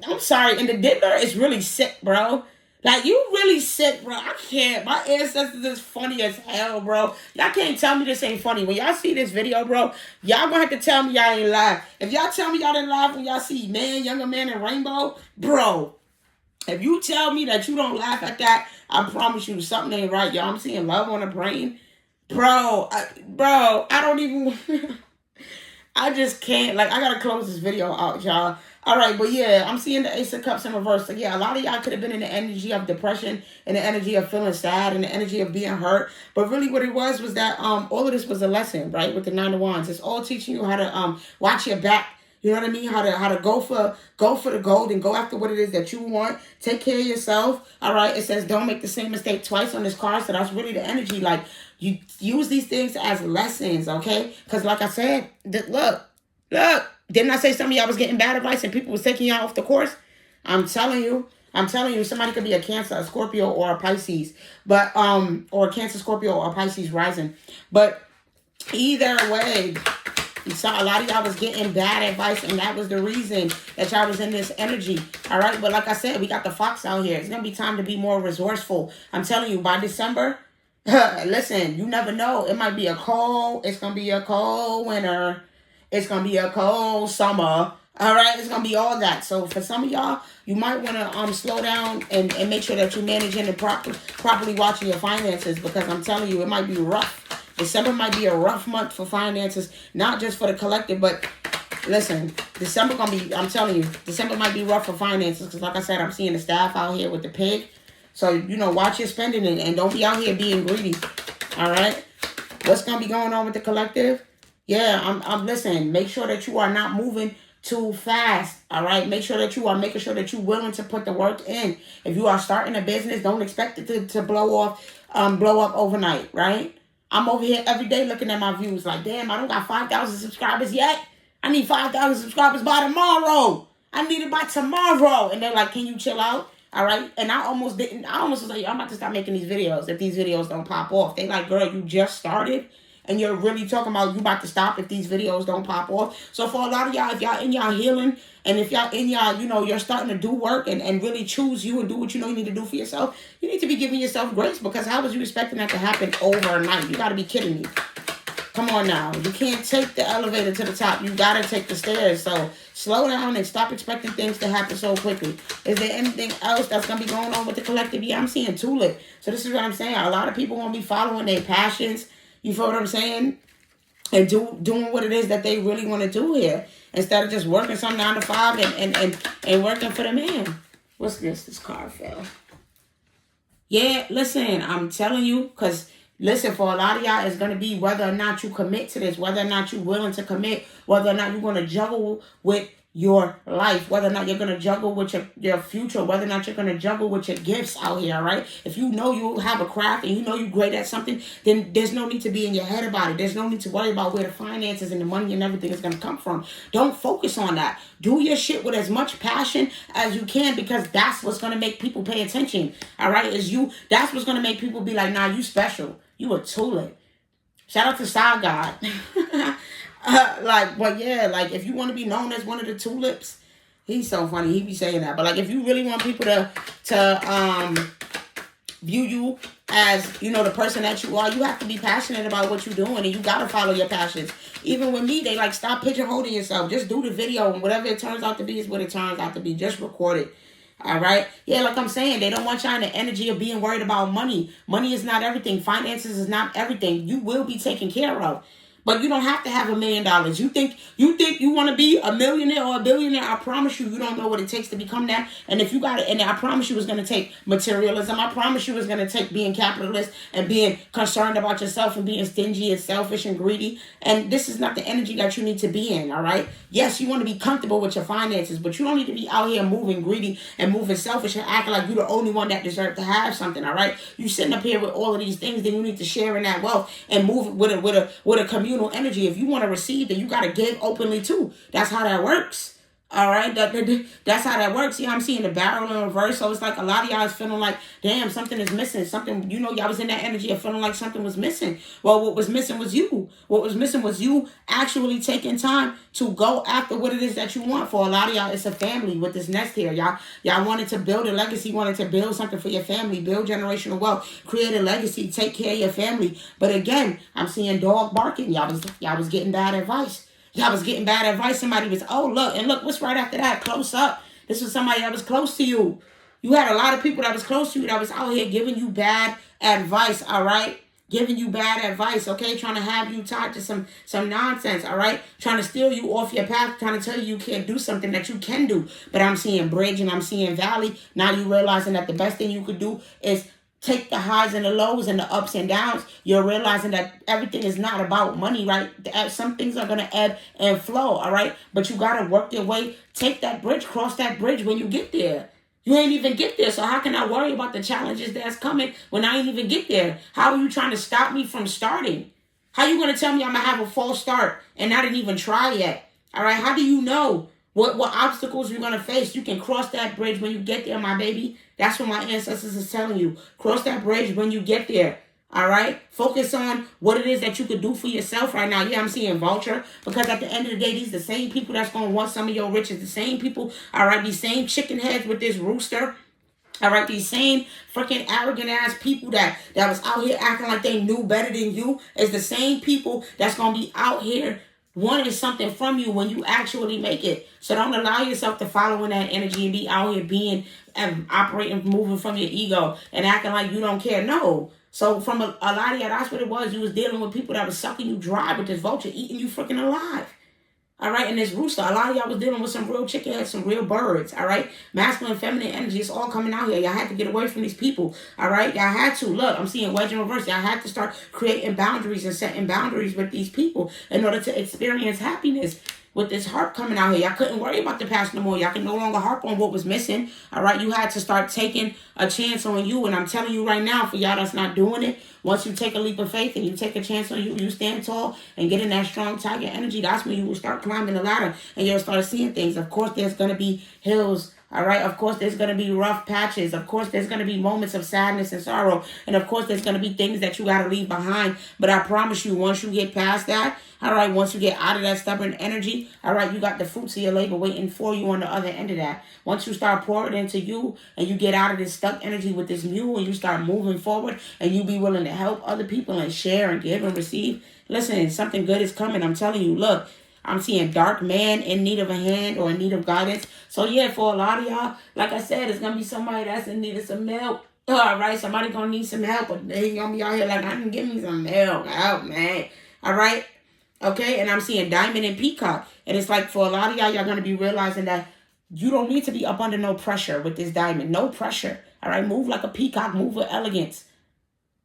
I'm sorry. And the Diddler is really sick, bro. Like, you really sick, bro. I can't. My ancestors is funny as hell, bro. Y'all can't tell me this ain't funny. When y'all see this video, bro, y'all gonna have to tell me y'all ain't laugh. If y'all tell me y'all didn't laugh when y'all see Man, Younger Man, and Rainbow, bro, if you tell me that you don't laugh at that, I promise you something ain't right, y'all. I'm seeing Love on the Brain. Bro, I don't even... I just can't. Like, I gotta close this video out, y'all. All right, but yeah, I'm seeing the Ace of Cups in reverse. So yeah, a lot of y'all could have been in the energy of depression and the energy of feeling sad and the energy of being hurt. But really what it was that all of this was a lesson, right? With the Nine of Wands. It's all teaching you how to watch your back. You know what I mean? How to go for the gold and go after what it is that you want. Take care of yourself. All right. It says don't make the same mistake twice on this card. So that's really the energy. Like, you use these things as lessons, okay? Because like I said, look. Didn't I say some of y'all was getting bad advice and people was taking y'all off the course? I'm telling you, somebody could be a Cancer, a Scorpio, or a Pisces. But, or a Cancer, Scorpio, or a Pisces rising. But either way, you saw a lot of y'all was getting bad advice, and that was the reason that y'all was in this energy. All right, but like I said, we got the Fox out here. It's going to be time to be more resourceful. I'm telling you, by December, listen, you never know. It might be it's going to be a cold winter. It's going to be a cold summer. All right, it's going to be all that. So for some of y'all, you might want to slow down and make sure that you're managing and properly watching your finances, because I'm telling you, it might be rough. December might be a rough month for finances, not just for the collective, but listen, December going to be, I'm telling you, December might be rough for finances, because like I said, I'm seeing the staff out here with the pig. So, you know, watch your spending and don't be out here being greedy. All right? What's going to be going on with the collective? Yeah, I'm listen, make sure that you are not moving too fast, all right? Make sure that you are making sure that you're willing to put the work in. If you are starting a business, don't expect it to blow up overnight, right? I'm over here every day looking at my views like, damn, I don't got 5,000 subscribers yet. I need 5,000 subscribers by tomorrow. I need it by tomorrow. And they're like, can you chill out? All right? And I almost was like, I'm about to stop making these videos if these videos don't pop off. They like, girl, you just started. And you're really talking about you about to stop if these videos don't pop off. So for a lot of y'all, if y'all in y'all healing, and if y'all in y'all, you know, you're starting to do work and really choose you and do what you know you need to do for yourself, you need to be giving yourself grace, because how was you expecting that to happen overnight? You got to be kidding me. Come on now. You can't take the elevator to the top. You got to take the stairs. So slow down and stop expecting things to happen so quickly. Is there anything else that's going to be going on with the collective? Yeah, I'm seeing Tulip. So this is what I'm saying. A lot of people going to be following their passions. You feel what I'm saying? And doing what it is that they really want to do here, instead of just working some 9 to 5 and working for the man. What's this? This card fell. Yeah, listen, I'm telling you, because listen, for a lot of y'all, it's going to be whether or not you commit to this, whether or not you're willing to commit, whether or not you're going to juggle with your life, whether or not you're going to juggle with your future, whether or not you're going to juggle with your gifts out here, right? If you know you have a craft and you know you're great at something, then there's no need to be in your head about it. There's no need to worry about where the finances and the money and everything is going to come from. Don't focus on that. Do your shit with as much passion as you can, because that's what's going to make people pay attention, all right? That's what's going to make people be like, nah, you special. You a tulip. Shout out to Style God. But yeah, like, if you want to be known as one of the tulips, he's so funny. He be saying that. But like, if you really want people to view you as, you know, the person that you are, you have to be passionate about what you're doing, and you got to follow your passions. Even with me, they like, stop pigeonholing yourself. Just do the video, and whatever it turns out to be is what it turns out to be. Just record it. All right. Yeah, like I'm saying, they don't want y'all in the energy of being worried about money. Money is not everything. Finances is not everything. You will be taken care of. But you don't have to have $1 million. You think you want to be a millionaire or a billionaire? I promise you don't know what it takes to become that. And if you got it, and I promise you it's going to take materialism. I promise you it's going to take being capitalist and being concerned about yourself and being stingy and selfish and greedy. And this is not the energy that you need to be in, all right? Yes, you want to be comfortable with your finances, but you don't need to be out here moving greedy and moving selfish and acting like you're the only one that deserves to have something, all right? You sitting up here with all of these things, then you need to share in that wealth and move with a communal energy. If you want to receive, then you got to give openly too. That's how that works. All right, that's how that works. Yeah, I'm seeing the barrel in reverse. So it's like a lot of y'all is feeling like, damn, something is missing. Something, y'all was in that energy of feeling like something was missing. Well, what was missing was you. What was missing was you actually taking time to go after what it is that you want. For a lot of y'all, it's a family with this nest here. Y'all wanted to build a legacy, wanted to build something for your family, build generational wealth, create a legacy, take care of your family. But again, I'm seeing dog barking. Y'all was getting bad advice. Y'all was getting bad advice. Somebody was, oh, look, what's right after that? Close up. This was somebody that was close to you. You had a lot of people that was close to you that was out here giving you bad advice, all right? Giving you bad advice, okay? Trying to have you tied to some nonsense, all right? Trying to steal you off your path, trying to tell you can't do something that you can do. But I'm seeing bridge and I'm seeing valley. Now you realizing that the best thing you could do is take the highs and the lows and the ups and downs. You're realizing that everything is not about money, right? Some things are going to ebb and flow, all right? But you got to work your way. Take that bridge, cross that bridge when you get there. You ain't even get there, so how can I worry about the challenges that's coming when I ain't even get there? How are you trying to stop me from starting? How you going to tell me I'm going to have a false start and I didn't even try yet? All right, how do you know what obstacles you're going to face? You can cross that bridge when you get there, my baby. That's what my ancestors is telling you. Cross that bridge when you get there. All right? Focus on what it is that you could do for yourself right now. Yeah, I'm seeing vulture. Because at the end of the day, these the same people that's going to want some of your riches. The same people, all right? These same chicken heads with this rooster. All right? These same freaking arrogant ass people that was out here acting like they knew better than you is the same people that's going to be out here wanting something from you when you actually make it. So don't allow yourself to follow in that energy and be out here being and operating, moving from your ego and acting like you don't care. No. So from a lot of y'all, that's what it was. You was dealing with people that was sucking you dry with this vulture, eating you freaking alive. All right, and this rooster, a lot of y'all was dealing with some real chicken heads, some real birds, all right? Masculine, feminine energy, it's all coming out here. Y'all had to get away from these people, all right? Y'all had to. Look, I'm seeing wedge in reverse. Y'all had to start creating boundaries and setting boundaries with these people in order to experience happiness. With this harp coming out here, y'all couldn't worry about the past no more. Y'all can no longer harp on what was missing, all right? You had to start taking a chance on you, and I'm telling you right now, for y'all that's not doing it, once you take a leap of faith and you take a chance on you, you stand tall and get in that strong tiger energy, that's when you will start climbing the ladder and you'll start seeing things. Of course, there's going to be hills, all right? Of course, there's going to be rough patches. Of course, there's going to be moments of sadness and sorrow. And of course, there's going to be things that you got to leave behind. But I promise you, once you get past that, all right, once you get out of that stubborn energy, all right, you got the fruits of your labor waiting for you on the other end of that. Once you start pouring into you and you get out of this stuck energy with this mule and you start moving forward and you be willing to help other people and share and give and receive, listen, something good is coming. I'm telling you, look, I'm seeing dark man in need of a hand or in need of guidance. So, yeah, for a lot of y'all, like I said, it's going to be somebody that's in need of some help. All right, somebody going to need some help. But they going to be out here like, I can give me some help, man. All right? Okay, and I'm seeing diamond and peacock. And it's like for a lot of y'all going to be realizing that you don't need to be up under no pressure with this diamond. No pressure. All right, move like a peacock. Move with elegance.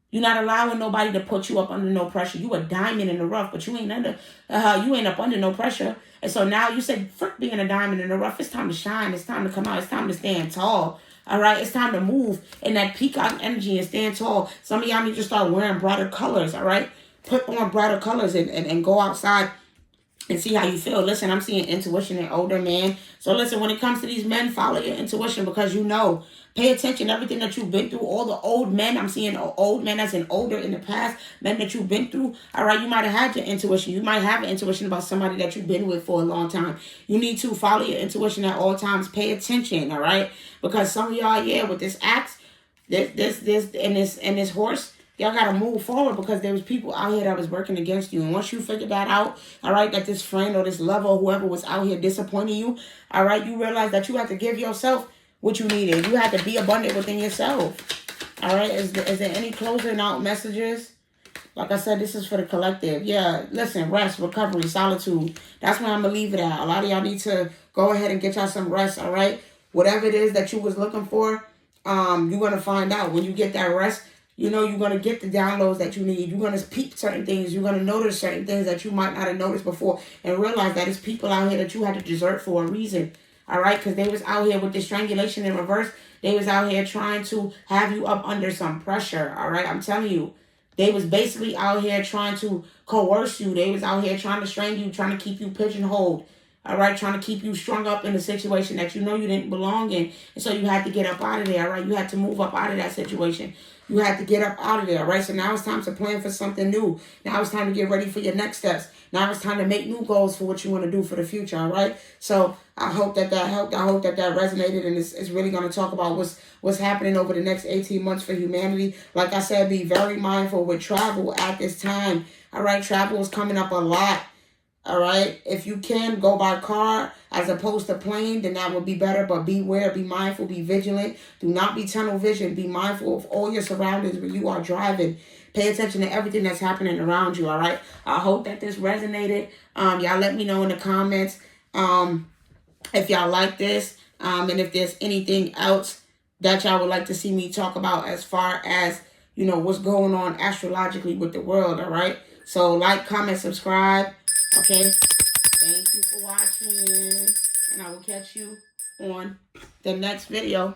You're not allowing nobody to put you up under no pressure. You a diamond in the rough, but you ain't up under no pressure. And so now you said, frick being a diamond in the rough. It's time to shine. It's time to come out. It's time to stand tall. All right, it's time to move in that peacock energy and stand tall. Some of y'all need to start wearing brighter colors. All right. Put on brighter colors and go outside and see how you feel. Listen, I'm seeing intuition in older men. So listen, when it comes to these men, follow your intuition because you know. Pay attention to everything that you've been through. All the old men, I'm seeing old men as in older in the past, men that you've been through. All right, you might have had your intuition. You might have an intuition about somebody that you've been with for a long time. You need to follow your intuition at all times. Pay attention, all right? Because some of y'all, yeah, with this axe, this horse, y'all got to move forward because there was people out here that was working against you. And once you figure that out, all right, that this friend or this lover or whoever was out here disappointing you, all right, you realize that you have to give yourself what you needed. You have to be abundant within yourself. All right, is there any closing out messages? Like I said, this is for the collective. Yeah, listen, rest, recovery, solitude. That's where I'm going to leave it at. A lot of y'all need to go ahead and get y'all some rest, all right? Whatever it is that you was looking for, you're going to find out. When you get that rest, you know you're going to get the downloads that you need. You're going to peep certain things. You're going to notice certain things that you might not have noticed before and realize that it's people out here that you had to desert for a reason, all right? Because they was out here with this strangulation in reverse. They was out here trying to have you up under some pressure, all right? I'm telling you. They was basically out here trying to coerce you. They was out here trying to strain you, trying to keep you pigeonholed. All right, trying to keep you strung up in a situation that you know you didn't belong in. And so you had to get up out of there, all right? You had to move up out of that situation. You had to get up out of there, all right? So now it's time to plan for something new. Now it's time to get ready for your next steps. Now it's time to make new goals for what you want to do for the future, all right? So I hope that helped. I hope that resonated, and it's really going to talk about what's happening over the next 18 months for humanity. Like I said, be very mindful with travel at this time, all right? Travel is coming up a lot. All right. If you can go by car as opposed to plane, then that would be better. But beware, be mindful, be vigilant. Do not be tunnel vision. Be mindful of all your surroundings when you are driving. Pay attention to everything that's happening around you. All right. I hope that this resonated. Y'all let me know in the comments if y'all like this. And if there's anything else that y'all would like to see me talk about as far as, you know, what's going on astrologically with the world. All right. So like, comment, subscribe. Okay, thank you for watching, and I will catch you on the next video.